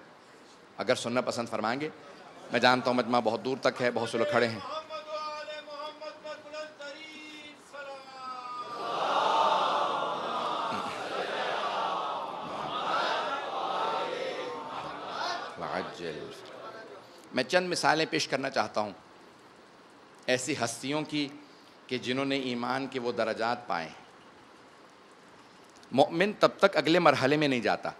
اگر سننا پسند فرمائیں گے، میں جانتا ہوں مجمع بہت دور تک ہے، بہت سے لوگ کھڑے ہیں. میں چند مثالیں پیش کرنا چاہتا ہوں ایسی ہستیوں کی کہ جنہوں نے ایمان کے وہ درجات پائے. مومن تب تک اگلے مرحلے میں نہیں جاتا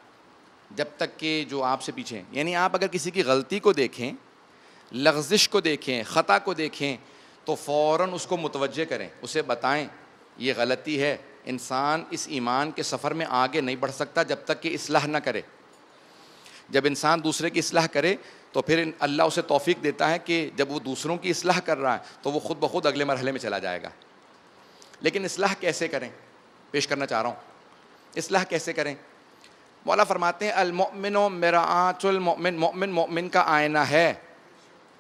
جب تک کہ جو آپ سے پیچھے، یعنی آپ اگر کسی کی غلطی کو دیکھیں، لغزش کو دیکھیں، خطا کو دیکھیں تو فوراً اس کو متوجہ کریں، اسے بتائیں یہ غلطی ہے. انسان اس ایمان کے سفر میں آگے نہیں بڑھ سکتا جب تک کہ اصلاح نہ کرے. جب انسان دوسرے کی اصلاح کرے تو پھر اللہ اسے توفیق دیتا ہے کہ جب وہ دوسروں کی اصلاح کر رہا ہے تو وہ خود بخود اگلے مرحلے میں چلا جائے گا. لیکن اصلاح کیسے کریں، پیش کرنا چاہ رہا ہوں. اصلاح کیسے کریں؟ مولا فرماتے ہیں المؤمن مرآۃ المؤمن، مومن مومن کا آئینہ ہے.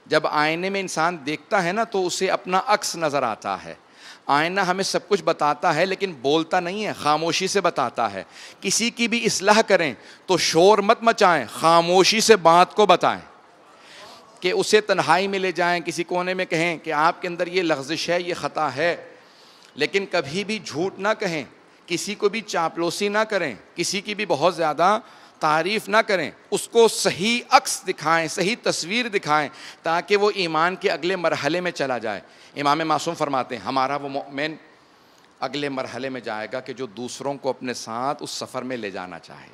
جب آئینے میں انسان دیکھتا ہے نا تو اسے اپنا عکس نظر آتا ہے. آئینہ ہمیں سب کچھ بتاتا ہے لیکن بولتا نہیں ہے، خاموشی سے بتاتا ہے. کسی کی بھی اصلاح کریں تو شور مت مچائیں، خاموشی سے بات کو بتائیں، کہ اسے تنہائی میں لے جائیں، کسی کونے میں کہیں کہ آپ کے اندر یہ لغزش ہے، یہ خطا ہے. لیکن کبھی بھی جھوٹ نہ کہیں، کسی کو بھی چاپلوسی نہ کریں، کسی کی بھی بہت زیادہ تعریف نہ کریں. اس کو صحیح عکس دکھائیں، صحیح تصویر دکھائیں تاکہ وہ ایمان کے اگلے مرحلے میں چلا جائے. امام معصوم فرماتے ہیں ہمارا وہ مومن اگلے مرحلے میں جائے گا کہ جو دوسروں کو اپنے ساتھ اس سفر میں لے جانا چاہے.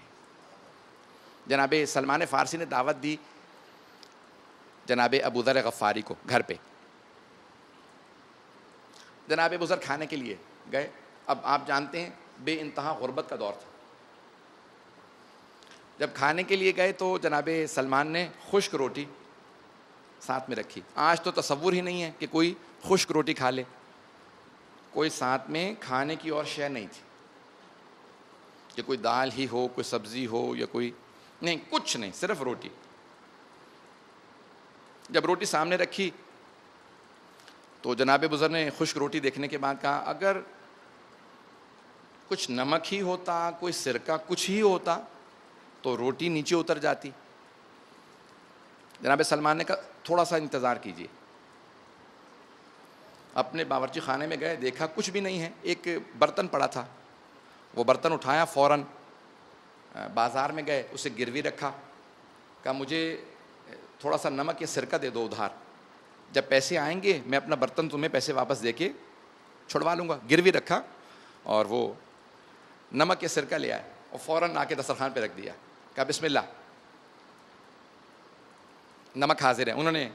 جناب سلمان فارسی نے دعوت دی جناب ابوذر غفاری کو گھر پہ. جناب ابوذر کھانے کے لیے گئے. اب آپ جانتے ہیں بے انتہا غربت کا دور تھا. جب کھانے کے لیے گئے تو جناب سلمان نے خشک روٹی ساتھ میں رکھی. آج تو تصور ہی نہیں ہے کہ کوئی خشک روٹی کھا لے. کوئی ساتھ میں کھانے کی اور شے نہیں تھی کہ کوئی دال ہی ہو، کوئی سبزی ہو یا کوئی نہیں، کچھ نہیں، صرف روٹی. جب روٹی سامنے رکھی تو جناب بزرگ نے خشک روٹی دیکھنے کے بعد کہا اگر کچھ نمک ہی ہوتا، کوئی سرکہ کچھ ہی ہوتا تو روٹی نیچے اتر جاتی. جناب سلمان نے کہا تھوڑا سا انتظار کیجیے. اپنے باورچی خانے میں گئے، دیکھا کچھ بھی نہیں ہے، ایک برتن پڑا تھا. وہ برتن اٹھایا، فوراً بازار میں گئے، اسے گروی رکھا. کہا مجھے تھوڑا سا نمک یا سرکہ دے دو ادھار، جب پیسے آئیں گے میں اپنا برتن تمہیں پیسے واپس دے کے چھڑوا لوں گا. گروی رکھا اور وہ نمک یا سرکہ لے آئے اور فوراً آ کے دسترخوان پہ رکھ دیا. کہا بسم اللہ، نمک حاضر ہے. انہوں نے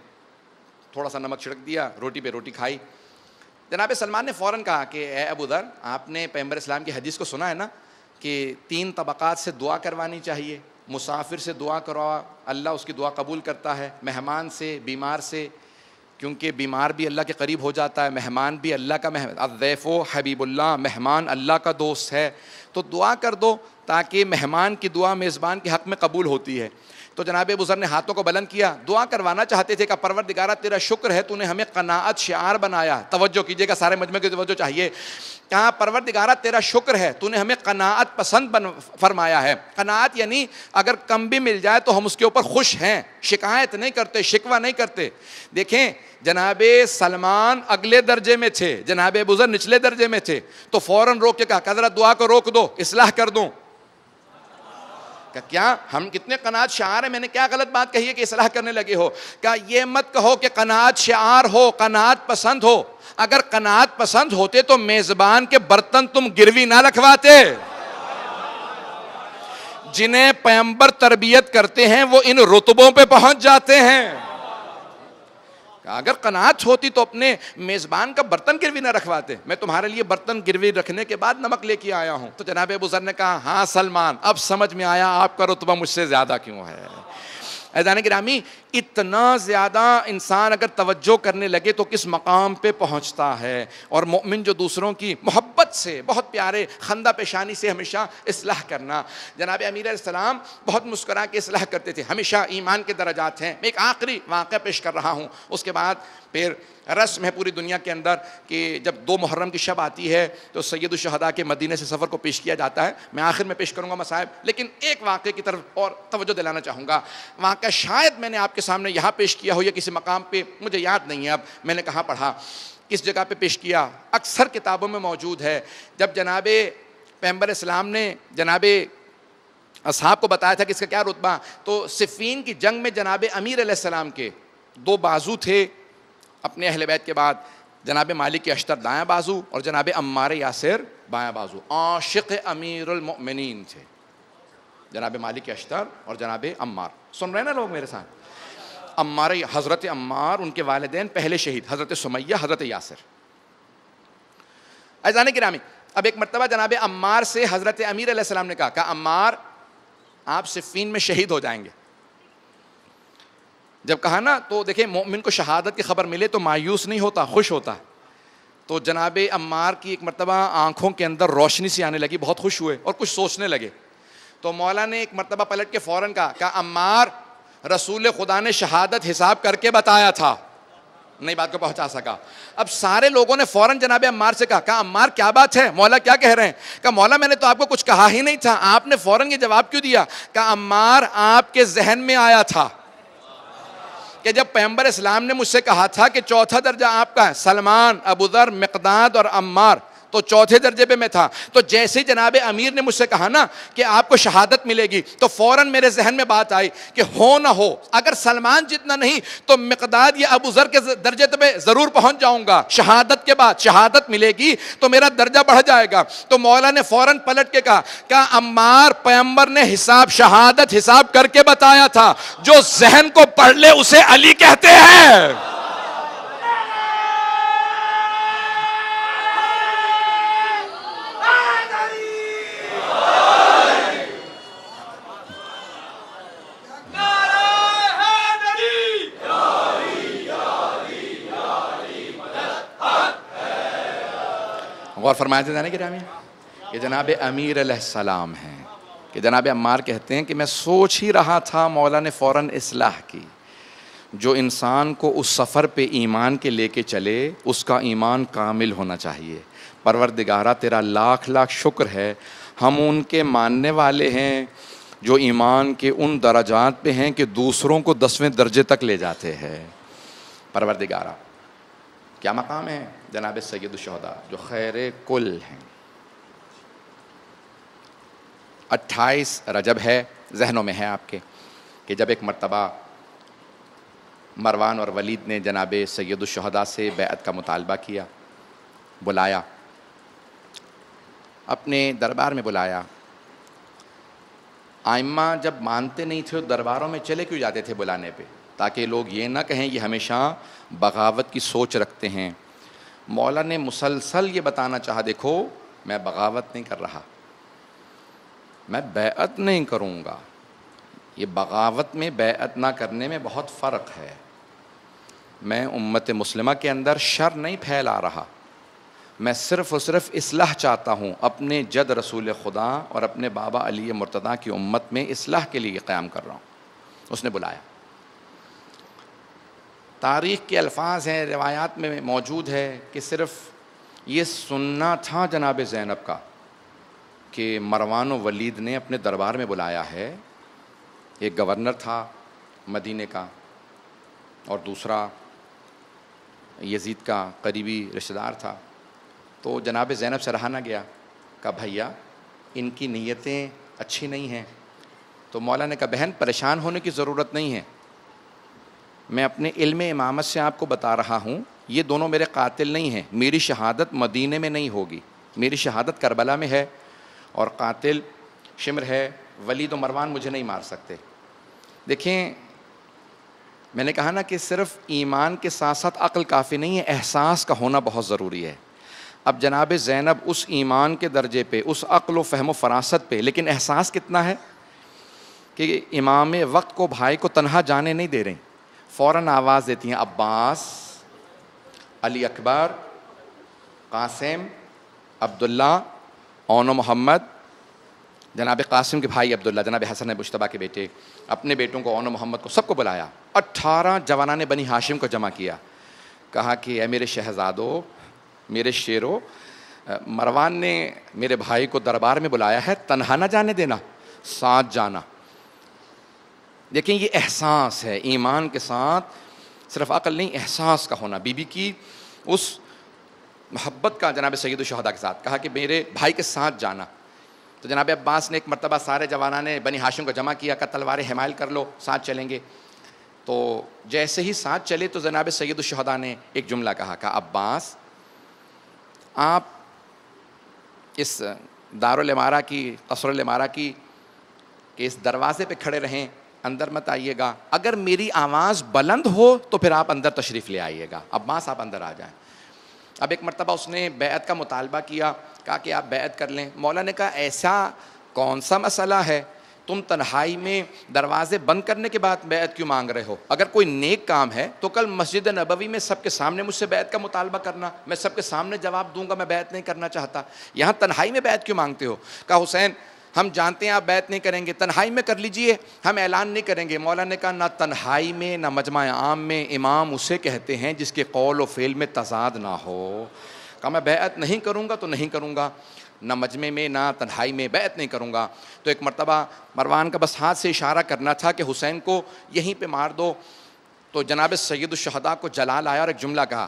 تھوڑا سا نمک چھڑک دیا, روٹی پہ روٹی کھائی. جناب سلمان نے فوراً کہا کہ اے ابو ذر, آپ نے پیغمبر اسلام کی حدیث کو سنا ہے نا کہ 3 طبقات سے دعا کروانی چاہیے. مسافر سے دعا کروا, اللہ اس کی دعا قبول کرتا ہے. مہمان سے, بیمار سے, کیونکہ بیمار بھی اللہ کے قریب ہو جاتا ہے, مہمان بھی اللہ کا الضیف حبیب اللہ, مہمان اللہ کا دوست ہے. تو دعا کر دو تاکہ مہمان کی دعا میزبان کے حق میں قبول ہوتی ہے. تو جناب ابو ذر نے ہاتھوں کو بلند کیا, دعا کروانا چاہتے تھے کہ پروردگارہ تیرا شکر ہے, تو نے ہمیں قناعت شعار بنایا. توجہ کیجیے گا, سارے مجمع کی توجہ چاہیے. کہا پروردگارہ تیرا شکر ہے, تو نے ہمیں قناعت پسند فرمایا ہے. قناعت یعنی اگر کم بھی مل جائے تو ہم اس کے اوپر خوش ہیں, شکایت نہیں کرتے, شکوہ نہیں کرتے. دیکھیں جناب سلمان اگلے درجے میں تھے, جناب ابو ذر نچلے درجے میں تھے. تو فوراً روک کے کہا کہ ذرا دعا کو روک دو, اصلاح کر دوں. کہ کیا ہم کتنے قناعت شعار ہیں, میں نے کیا غلط بات کہی ہے کہ اصلاح کرنے لگے ہو؟ کہ یہ مت کہو کہ قناعت شعار ہو, قناعت پسند ہو. اگر قناعت پسند ہوتے تو میزبان کے برتن تم گروی نہ رکھواتے. جنہیں پیغمبر تربیت کرتے ہیں وہ ان رتبوں پہ پہنچ جاتے ہیں. اگر قناعت ہوتی تو اپنے میزبان کا برتن گروی نہ رکھواتے. میں تمہارے لیے برتن گروی رکھنے کے بعد نمک لے کے آیا ہوں. تو جناب ابو ذر نے کہا ہاں سلمان, اب سمجھ میں آیا آپ کا رتبہ مجھ سے زیادہ کیوں ہے. عزیزان گرامی, اتنا زیادہ انسان اگر توجہ کرنے لگے تو کس مقام پہ پہنچتا ہے. اور مومن جو دوسروں کی محبت سے, بہت پیارے خندہ پیشانی سے ہمیشہ اصلاح کرنا. جناب امیر علیہ السلام بہت مسکرا کے اصلاح کرتے تھے. ہمیشہ ایمان کے درجات ہیں. میں ایک آخری واقعہ پیش کر رہا ہوں, اس کے بعد پھر رسم ہے پوری دنیا کے اندر کہ جب 2 محرم کی شب آتی ہے تو سید الشہداء کے مدینے سے سفر کو پیش کیا جاتا ہے. میں آخر میں پیش کروں گا مصائب, لیکن ایک واقعے کی طرف اور توجہ دلانا چاہوں گا. واقعہ شاید میں نے آپ کے سامنے یہاں پیش کیا ہو یا کسی مقام پہ, مجھے یاد نہیں ہے اب میں نے کہاں پڑھا, کس جگہ پہ پیش کیا. اکثر کتابوں میں موجود ہے. جب جناب پیغمبر اسلام نے جناب اصحاب کو بتایا تھا کہ اس کا کیا رتبہ, تو صفین کی جنگ میں جناب امیر علیہ السلام کے 2 بازو تھے اپنے اہل بیت کے بعد. جناب مالک اشتر دایاں بازو اور جناب عمار یاسر بایاں بازو. عاشق امیر المؤمنین تھے جناب مالک اشتر اور جناب عمار. سن رہے ہیں نا لوگ میرے ساتھ؟ عمار, حضرت عمار, ان کے والدین پہلے شہید, حضرت سمیہ, حضرت یاسر. عزیزان گرامی, اب ایک مرتبہ جناب عمار سے حضرت امیر علیہ السلام نے کہا کہ عمار آپ صفین میں شہید ہو جائیں گے. جب کہا نا تو دیکھیں مومن کو شہادت کی خبر ملے تو مایوس نہیں ہوتا, خوش ہوتا. تو جناب عمار کی ایک مرتبہ آنکھوں کے اندر روشنی سی آنے لگی, بہت خوش ہوئے اور کچھ سوچنے لگے. تو مولا نے ایک مرتبہ پلٹ کے فوراً کہا کہ عمار رسول خدا نے شہادت حساب کر کے بتایا تھا. نہیں بات کو پہنچا سکا. اب سارے لوگوں نے فوراً جناب عمار سے کہا کہ عمار کیا بات ہے, مولا کیا کہہ رہے ہیں؟ کہ مولا میں نے تو آپ کو کچھ کہا ہی نہیں تھا, آپ نے فوراً یہ جواب کیوں دیا؟ کہ عمار آپ کے ذہن میں آیا تھا کہ جب پیغمبر اسلام نے مجھ سے کہا تھا کہ 4تھا درجہ آپ کا ہے, سلمان, ابو ذر, مقداد اور عمار, تو 4تھے درجے پہ میں تھا. تو جیسے جناب امیر نے مجھ سے کہا نا کہ آپ کو شہادت ملے گی, تو فوراً میرے ذہن میں بات آئی کہ ہو نہ ہو اگر سلمان جتنا نہیں تو مقداد یا ابو ذر کے درجے پہ ضرور پہنچ جاؤں گا. شہادت کے بعد شہادت ملے گی تو میرا درجہ بڑھ جائے گا. تو مولا نے فوراً پلٹ کے کہا کہ عمار پیغمبر نے حساب شہادت حساب کر کے بتایا تھا, جو ذہن کو پڑھ لے اسے علی کہتے ہیں. غور فرمایا تھے جانے گرامی کہ جناب امیر علیہ السلام ہیں کہ جناب عمار کہتے ہیں کہ میں سوچ ہی رہا تھا, مولا نے فوراً اصلاح کی. جو انسان کو اس سفر پہ ایمان کے لے کے چلے اس کا ایمان کامل ہونا چاہیے. پروردگارہ تیرا لاکھ لاکھ شکر ہے, ہم ان کے ماننے والے ہیں جو ایمان کے ان درجات پہ ہیں کہ دوسروں کو 10ویں درجے تک لے جاتے ہیں. پروردگارہ کیا مقام ہے جناب سید الشہداء جو خیر کل ہیں. 28 رجب ہے, ذہنوں میں ہے آپ کے کہ جب ایک مرتبہ مروان اور ولید نے جناب سید الشہداء سے بیعت کا مطالبہ کیا, بلایا, اپنے دربار میں بلایا. آئمہ جب مانتے نہیں تھے درباروں میں چلے کیوں جاتے تھے بلانے پہ؟ تاکہ لوگ یہ نہ کہیں یہ ہمیشہ بغاوت کی سوچ رکھتے ہیں۔ مولا نے مسلسل یہ بتانا چاہا دیکھو میں بغاوت نہیں کر رہا، میں بیعت نہیں کروں گا۔ یہ بغاوت میں بیعت نہ کرنے میں بہت فرق ہے۔ میں امت مسلمہ کے اندر شر نہیں پھیلا رہا، میں صرف اور صرف اصلاح چاہتا ہوں، اپنے جد رسول خدا اور اپنے بابا علی مرتضیٰ کی امت میں اصلاح کے لیے قیام کر رہا ہوں۔ اس نے بلایا، تاریخ کے الفاظ ہیں، روایات میں موجود ہے کہ صرف یہ سننا تھا جناب زینب کا کہ مروان و ولید نے اپنے دربار میں بلایا ہے۔ ایک گورنر تھا مدینے کا اور دوسرا یزید کا قریبی رشتہ دار تھا، تو جناب زینب سے رہا نہ گیا، کہا بھیا ان کی نیتیں اچھی نہیں ہیں۔ تو مولا نے کہا بہن پریشان ہونے کی ضرورت نہیں ہے، میں اپنے علم امامت سے آپ کو بتا رہا ہوں یہ دونوں میرے قاتل نہیں ہیں، میری شہادت مدینے میں نہیں ہوگی، میری شہادت کربلا میں ہے، اور قاتل شمر ہے، ولید و مروان مجھے نہیں مار سکتے۔ دیکھیں میں نے کہا نا کہ صرف ایمان کے ساتھ ساتھ عقل کافی نہیں ہے، احساس کا ہونا بہت ضروری ہے۔ اب جناب زینب اس ایمان کے درجے پہ، اس عقل و فہم و فراست پہ، لیکن احساس کتنا ہے کہ امام وقت کو بھائی کو تنہا جانے نہیں دے رہی، فوراً آواز دیتی ہیں عباس، علی اکبر، قاسم، عبداللہ، اون و محمد، جناب قاسم کے بھائی عبداللہ، جناب حسن مجتبیٰ کے بیٹے، اپنے بیٹوں کو اون و محمد کو سب کو بلایا، 18 جوانان بنی ہاشم کو جمع کیا، کہا کہ اے میرے شہزادو، میرے شیرو، مروان نے میرے بھائی کو دربار میں بلایا ہے، تنہا نہ جانے دینا، ساتھ جانا۔ دیکھیں یہ احساس ہے، ایمان کے ساتھ صرف عقل نہیں، احساس کا ہونا۔ بی بی کی اس محبت کا جناب سید الشہداء کے ساتھ کہا کہ میرے بھائی کے ساتھ جانا۔ تو جناب عباس نے ایک مرتبہ سارے جوانان نے بنی ہاشم کو جمع کیا، کہا تلواریں حمائل کر لو، ساتھ چلیں گے۔ تو جیسے ہی ساتھ چلے تو جناب سید الشہداء نے ایک جملہ کہا عباس آپ اس دارالامارہ کی، قصر الامارہ کی کہ اس دروازے پہ کھڑے رہیں، اندر مت آئیے گا، اگر میری آواز بلند ہو تو پھر آپ اندر تشریف لے آئیے گا، عباس آپ اندر آ جائیں۔ اب ایک مرتبہ اس نے بیعت کا مطالبہ کیا، کہا کہ آپ بیعت کر لیں۔ مولا نے کہا ایسا کون سا مسئلہ ہے، تم تنہائی میں دروازے بند کرنے کے بعد بیعت کیوں مانگ رہے ہو؟ اگر کوئی نیک کام ہے تو کل مسجد نبوی میں سب کے سامنے مجھ سے بیعت کا مطالبہ کرنا، میں سب کے سامنے جواب دوں گا میں بیعت نہیں کرنا چاہتا، یہاں تنہائی میں بیعت کیوں مانگتے ہو؟ کہا حسین ہم جانتے ہیں آپ بیعت نہیں کریں گے، تنہائی میں کر لیجئے، ہم اعلان نہیں کریں گے۔ مولا نے کہا نہ تنہائی میں نہ مجمع عام میں امام اسے کہتے ہیں جس کے قول و فعل میں تضاد نہ ہو۔ کہا میں بیعت نہیں کروں گا تو نہیں کروں گا، نہ مجمع میں نہ تنہائی میں بیعت نہیں کروں گا۔ تو ایک مرتبہ مروان کا بس ہاتھ سے اشارہ کرنا تھا کہ حسین کو یہیں پہ مار دو، تو جناب سید الشہداء کو جلال آیا اور ایک جملہ کہا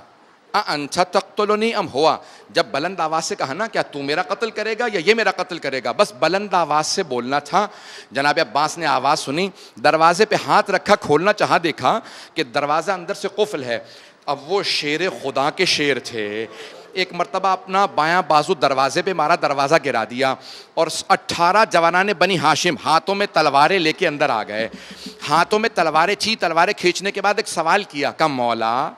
اَأَنْتَ تَقْتُلُنِي أَمْ هُوَ، جب بلند آواز سے کہا نا کیا تو میرا قتل کرے گا یا یہ میرا قتل کرے گا، بس بلند آواز سے بولنا تھا۔ جناب عباس نے آواز سنی، دروازے پہ ہاتھ رکھا، کھولنا چاہا، دیکھا کہ دروازہ اندر سے قفل ہے۔ اب وہ شیر خدا کے شیر تھے، ایک مرتبہ اپنا بایاں بازو دروازے پہ مارا، دروازہ گرا دیا، اور 18 جوانان بنی ہاشم ہاتھوں میں تلواریں لے کے اندر آ گئے۔ ہاتھوں میں تلواریں تلواریں کھینچنے کے بعد ایک سوال کیا، کہا مولا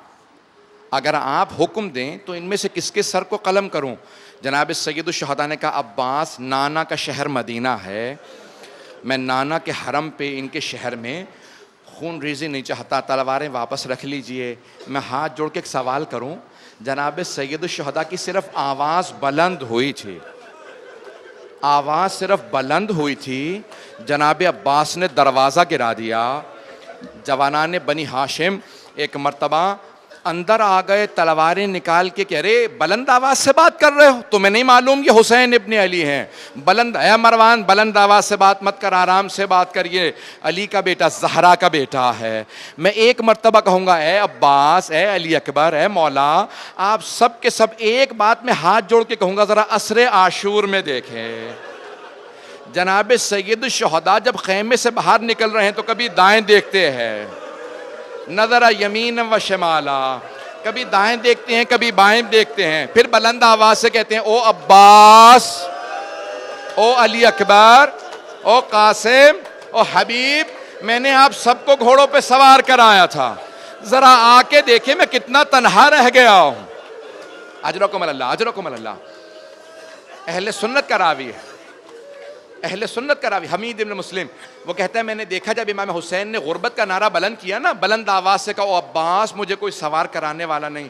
اگر آپ حکم دیں تو ان میں سے کس کے سر کو قلم کروں؟ جناب سید الشہداء نے کہا عباس نانا کا شہر مدینہ ہے، میں نانا کے حرم پہ ان کے شہر میں خون ریزی نہیں چاہتا، تلواریں واپس رکھ لیجئے، میں ہاتھ جوڑ کے ایک سوال کروں۔ جناب سید الشہداء کی صرف آواز بلند ہوئی تھی، آواز صرف بلند ہوئی تھی، جناب عباس نے دروازہ گرا دیا۔ جوانان بنی ہاشم ایک مرتبہ اندر آ گئے، تلواریں نکال کے کہ ارے بلند آواز سے بات کر رہے ہو، تمہیں نہیں معلوم یہ حسین ابن علی ہیں؟ بلند اے مروان بلند آواز سے بات مت کر، آرام سے بات کریے، علی کا بیٹا زہرا کا بیٹا ہے۔ میں ایک مرتبہ کہوں گا اے عباس، اے علی اکبر، اے مولا، آپ سب کے سب ایک بات میں ہاتھ جوڑ کے کہوں گا ذرا عصر عاشور میں دیکھیں، جناب سید الشہداء جب خیمے سے باہر نکل رہے ہیں تو کبھی دائیں دیکھتے ہیں، نظر یمین و شمالا، کبھی دائیں دیکھتے ہیں کبھی بائیں دیکھتے ہیں، پھر بلند آواز سے کہتے ہیں او عباس، او علی اکبر، او قاسم، او حبیب، میں نے آپ سب کو گھوڑوں پہ سوار کرایا تھا، ذرا آ کے دیکھیں میں کتنا تنہا رہ گیا ہوں۔ اجرکم اللہ، اجرکم اللہ۔ اہل سنت کا راوی ہے، اہل سنت کا راوی حمید ابن مسلم، وہ کہتا ہے میں نے دیکھا جب امام حسین نے غربت کا نعرہ بلند کیا نا، بلند آواز سے کہا او عباس مجھے کوئی سوار کرانے والا نہیں،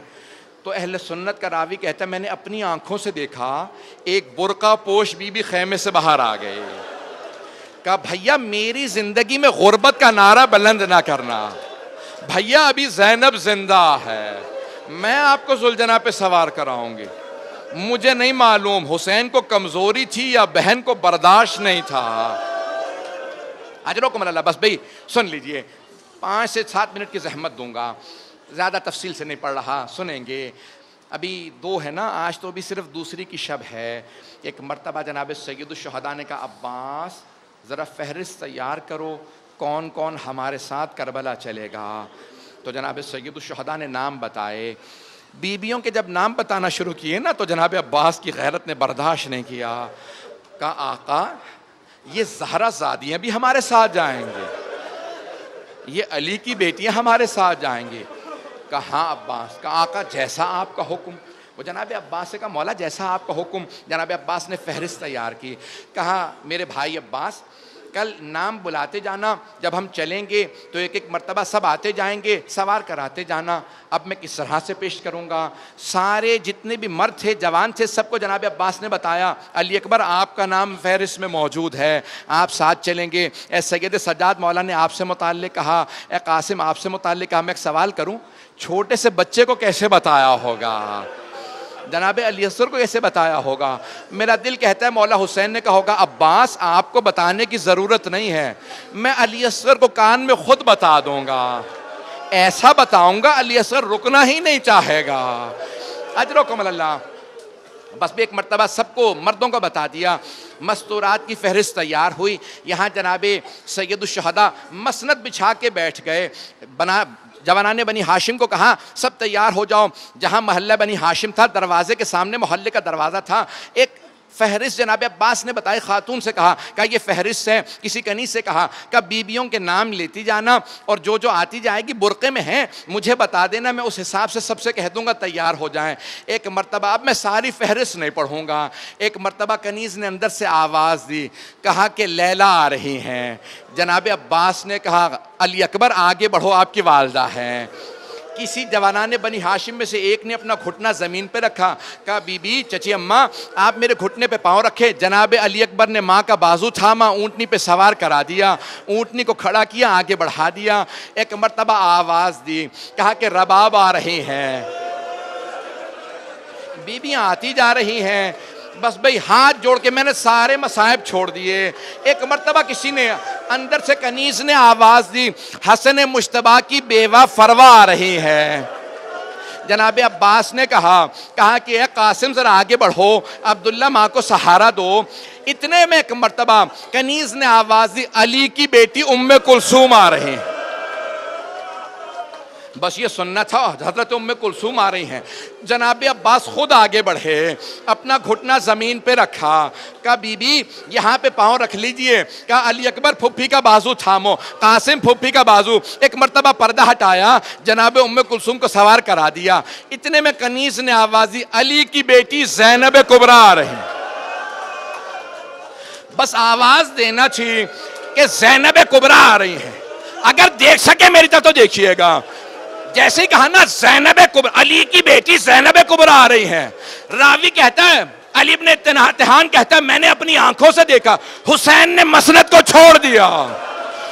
تو اہل سنت کا راوی کہتا ہے میں نے اپنی آنکھوں سے دیکھا ایک برقع پوش بی بی خیمے سے باہر آ گئے، کہا بھیا میری زندگی میں غربت کا نعرہ بلند نہ کرنا، بھیا ابھی زینب زندہ ہے، میں آپ کو ذوالجناح پہ سوار کراؤں گی۔ مجھے نہیں معلوم حسین کو کمزوری تھی یا بہن کو برداشت نہیں تھا۔ اجرکم اللہ۔ بس بھئی سن لیجئے، 5 سے 7 منٹ کی زحمت دوں گا، زیادہ تفصیل سے نہیں پڑھ رہا، سنیں گے۔ ابھی 2 ہے نا، آج تو ابھی صرف دوسری کی شب ہے۔ ایک مرتبہ جناب سید الشہداء نے کہا عباس ذرا فہرست تیار کرو کون کون ہمارے ساتھ کربلا چلے گا، تو جناب سید الشہداء نے نام بتائے۔ بیویوں کے جب نام بتانا شروع کیے نا تو جناب عباس کی غیرت نے برداشت نہیں کیا، کہا آقا یہ زہرا زادیاں بھی ہمارے ساتھ جائیں گے، یہ علی کی بیٹیاں ہمارے ساتھ جائیں گے، کہا ہاں عباس، کہا آقا جیسا آپ کا حکم۔ وہ جناب عباس سے کہا مولا جیسا آپ کا حکم۔ جناب عباس نے فہرست تیار کی، کہا میرے بھائی عباس کل نام بلاتے جانا، جب ہم چلیں گے تو ایک ایک مرتبہ سب آتے جائیں گے، سوار کراتے جانا۔ اب میں کس طرح سے پیش کروں گا؟ سارے جتنے بھی مرد تھے جوان تھے سب کو جناب عباس نے بتایا علی اکبر آپ کا نام فہرست میں موجود ہے، آپ ساتھ چلیں گے۔ اے سید سجاد مولا نے آپ سے متعلق کہا، اے قاسم آپ سے متعلق کہا۔ میں ایک سوال کروں، چھوٹے سے بچے کو کیسے بتایا ہوگا؟ جناب علی اصغر کو کیسے بتایا ہوگا؟ میرا دل کہتا ہے مولا حسین نے کہا ہوگا عباس آپ کو بتانے کی ضرورت نہیں ہے، میں علی اصغر کو کان میں خود بتا دوں گا، ایسا بتاؤں گا علی اصغر رکنا ہی نہیں چاہے گا۔ اجرکم اللہ۔ بس بھی ایک مرتبہ سب کو مردوں کو بتا دیا، مستورات کی فہرست تیار ہوئی۔ یہاں جناب سید الشہداء مسند بچھا کے بیٹھ گئے۔ جوانان بنی ہاشم کو کہا سب تیار ہو جاؤ۔ جہاں محلہ بنی ہاشم تھا دروازے کے سامنے محلے کا دروازہ تھا، ایک فہرست جناب عباس نے بتائی، خاتون سے کہا یہ فہرست ہے، کسی کنیز سے کہا بیبیوں کے نام لیتی جانا اور جو جو آتی جائے گی برقعے میں ہیں مجھے بتا دینا، میں اس حساب سے سب سے کہہ دوں گا تیار ہو جائیں۔ ایک مرتبہ، اب میں ساری فہرست نہیں پڑھوں گا، ایک مرتبہ کنیز نے اندر سے آواز دی، کہا کہ لیلا آ رہی ہیں۔ جناب عباس نے کہا علی اکبر آگے بڑھو آپ کی والدہ ہیں۔ کسی جوانان بنی ہاشم میں سے ایک نے اپنا گھٹنا زمین پہ رکھا، کہا بی بی چچی اماں آپ میرے گھٹنے پہ پاؤں رکھے۔ جناب علی اکبر نے ماں کا بازو تھاما، اونٹنی پہ سوار کرا دیا، اونٹنی کو کھڑا کیا، آگے بڑھا دیا۔ ایک مرتبہ آواز دی، کہا کہ رباب آ رہی ہیں، بیبیاں آتی جا رہی ہیں۔ بس بھئی ہاتھ جوڑ کے میں نے سارے مصائب چھوڑ دیے۔ ایک مرتبہ کسی نے اندر سے کنیز نے آواز دی، حسن مجتبیٰ کی بیوہ فروا آ رہی ہے۔ جناب عباس نے کہا کہ اے قاسم ذرا آگے بڑھو، عبداللہ ماں کو سہارا دو۔ اتنے میں ایک مرتبہ کنیز نے آواز دی، علی کی بیٹی ام کلثوم آ رہی ہیں۔ بس یہ سننا تھا حضرت ام کلثوم آ رہی ہیں۔ جناب عباس خود آگے بڑھے، اپنا گھٹنا زمین پہ رکھا، کہا بی بی یہاں پہ پاؤں رکھ لیجئے۔ کہا علی اکبر پھپھی کا بازو تھامو، قاسم پھپھی کا بازو۔ ایک مرتبہ پردہ ہٹایا، جناب ام کلثوم کو سوار کرا دیا۔ اتنے میں کنیز نے آواز دی، علی کی بیٹی زینب کبریٰ آ رہی ہیں۔ بس آواز دینا تھی کہ زینب کبریٰ آ رہی ہیں، اگر دیکھ سکے میری طرف تو دیکھیے گا۔ جیسے ہی کہا نا زینب کبریٰ، علی کی بیٹی زینب کبریٰ آ رہی ہیں، راوی کہتا ہے علی ابن تہان کہتا ہے میں نے اپنی آنکھوں سے دیکھا، حسین نے مسند کو چھوڑ دیا،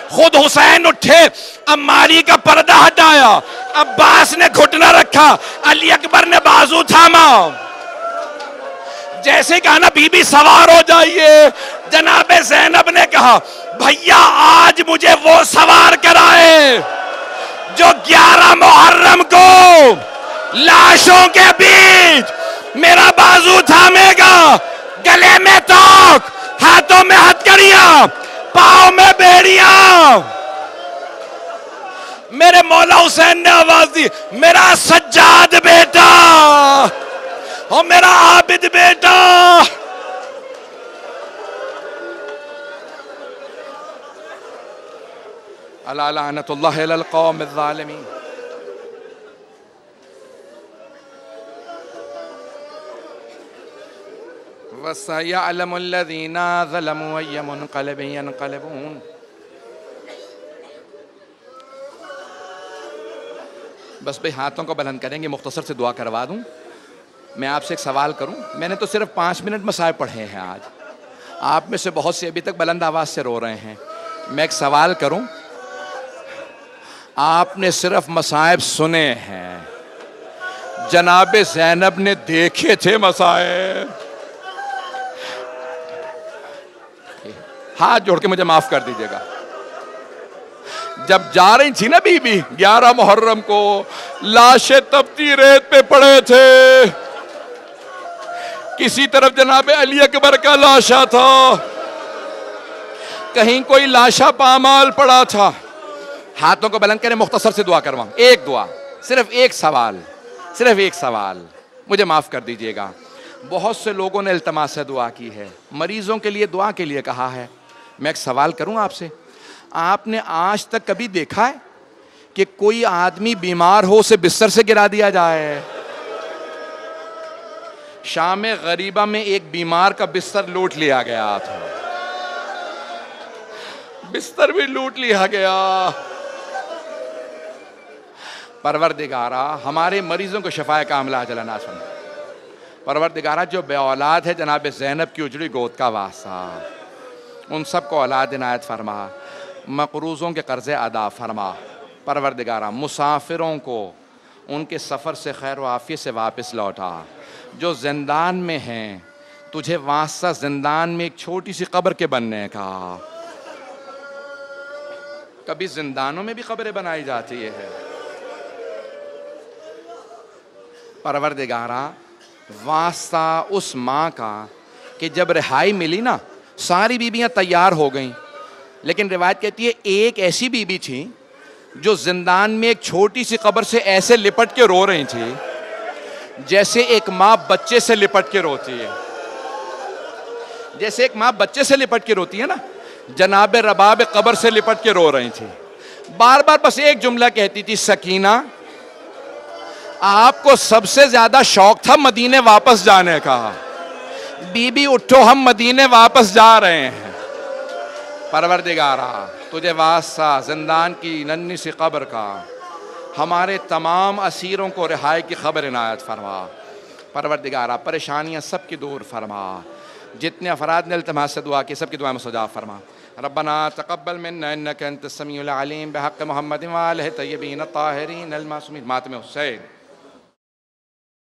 خود حسین اٹھے، عماری کا پردہ ہٹایا، عباس نے گھٹنا رکھا، علی اکبر نے بازو تھاما۔ جیسے ہی کہا نا بی بی سوار ہو جائیے، جناب زینب نے کہا بھیا آج مجھے وہ سوار کرائے جو 11 محرم کو لاشوں کے بیچ میرا بازو تھامے گا، گلے میں توق، ہاتھوں میں ہتھکڑیاں، پاؤں میں بیڑیاں۔ میرے مولا حسین نے آواز دی، میرا سجاد بیٹا اور میرا عابد بیٹا۔ الا لعنۃ اللہ علی القوم الظالمین. وَسَيَعْلَمُ الَّذِينَ ظَلَمُوا أَيَّ مُنْقَلَبٍ يَنْقَلِبُونَ. بس بھئی ہاتھوں کو بلند کریں گے, مختصر سے دعا کروا دوں. میں آپ سے ایک سوال کروں. میں نے تو صرف 5 منٹ مصائب پڑھے ہیں آج. آپ میں سے بہت سے ابھی تک بلند آواز سے رو رہے ہیں. میں ایک سوال کروں. آپ نے صرف مصائب سنے ہیں, جناب زینب نے دیکھے تھے مصائب. ہاتھ جوڑ کے مجھے معاف کر دیجیے گا. جب جا رہی تھی نا بی بی 11 محرم کو, لاشیں تپتی ریت پہ پڑے تھے. کسی طرف جناب علی اکبر کا لاشا تھا, کہیں کوئی لاشا پامال پڑا تھا. ہاتھوں کو بلند کریں, مختصر سے دعا کرواؤں. ایک دعا, صرف ایک سوال, صرف ایک سوال, مجھے معاف کر دیجیے گا. بہت سے لوگوں نے التماس سے دعا کی ہے, مریضوں کے لیے دعا کے لیے کہا ہے. میں ایک سوال کروں آپ سے. آپ نے آج تک کبھی دیکھا ہے کہ کوئی آدمی بیمار ہو اسے بستر سے گرا دیا جائے؟ شام غریبہ میں ایک بیمار کا بستر لوٹ لیا گیا تھا, بستر بھی لوٹ لیا گیا. پروردگارا ہمارے مریضوں کو شفائے کاملہ عاجلہ عنا فرما. پروردگارا جو بے اولاد ہے جناب زینب کی اجڑی گود کا واسطہ, ان سب کو اولاد عنایت فرما. مقروضوں کے قرضے ادا فرما. پروردگارا مسافروں کو ان کے سفر سے خیر و عافیت سے واپس لوٹا. جو زندان میں ہیں تجھے واسطہ زندان میں ایک چھوٹی سی قبر کے بننے کا. کبھی زندانوں میں بھی قبریں بنائی جاتی ہے. پروردگارا واسطہ اس ماں کا کہ جب رہائی ملی نا ساری بیویاں تیار ہو گئیں, لیکن روایت کہتی ہے ایک ایسی بی بی تھی جو زندان میں ایک چھوٹی سی قبر سے ایسے لپٹ کے رو رہی تھی جیسے ایک ماں بچے سے لپٹ کے روتی ہے. جیسے ایک ماں بچے سے لپٹ کے روتی ہے نا, جناب رباب قبر سے لپٹ کے رو رہی تھی. بار بار بس ایک جملہ کہتی تھی, سکینہ آپ کو سب سے زیادہ شوق تھا مدینے واپس جانے کا, بی بی اٹھو ہم مدینے واپس جا رہے ہیں. پروردگارا تجھے واسطہ زندان کی ننھی سی قبر کا ہمارے تمام اسیروں کو رہائی کی خبر عنایت فرما. پروردگارا پریشانیاں سب کی دور فرما. جتنے افراد نے التماس سے دعا کی سب کی دعائیں مستجاب فرما. ربنا تقبل منا انك انت السميع العليم بحق محمد وآله الطيبين الطاهرين المعصومين. ماتم حسین.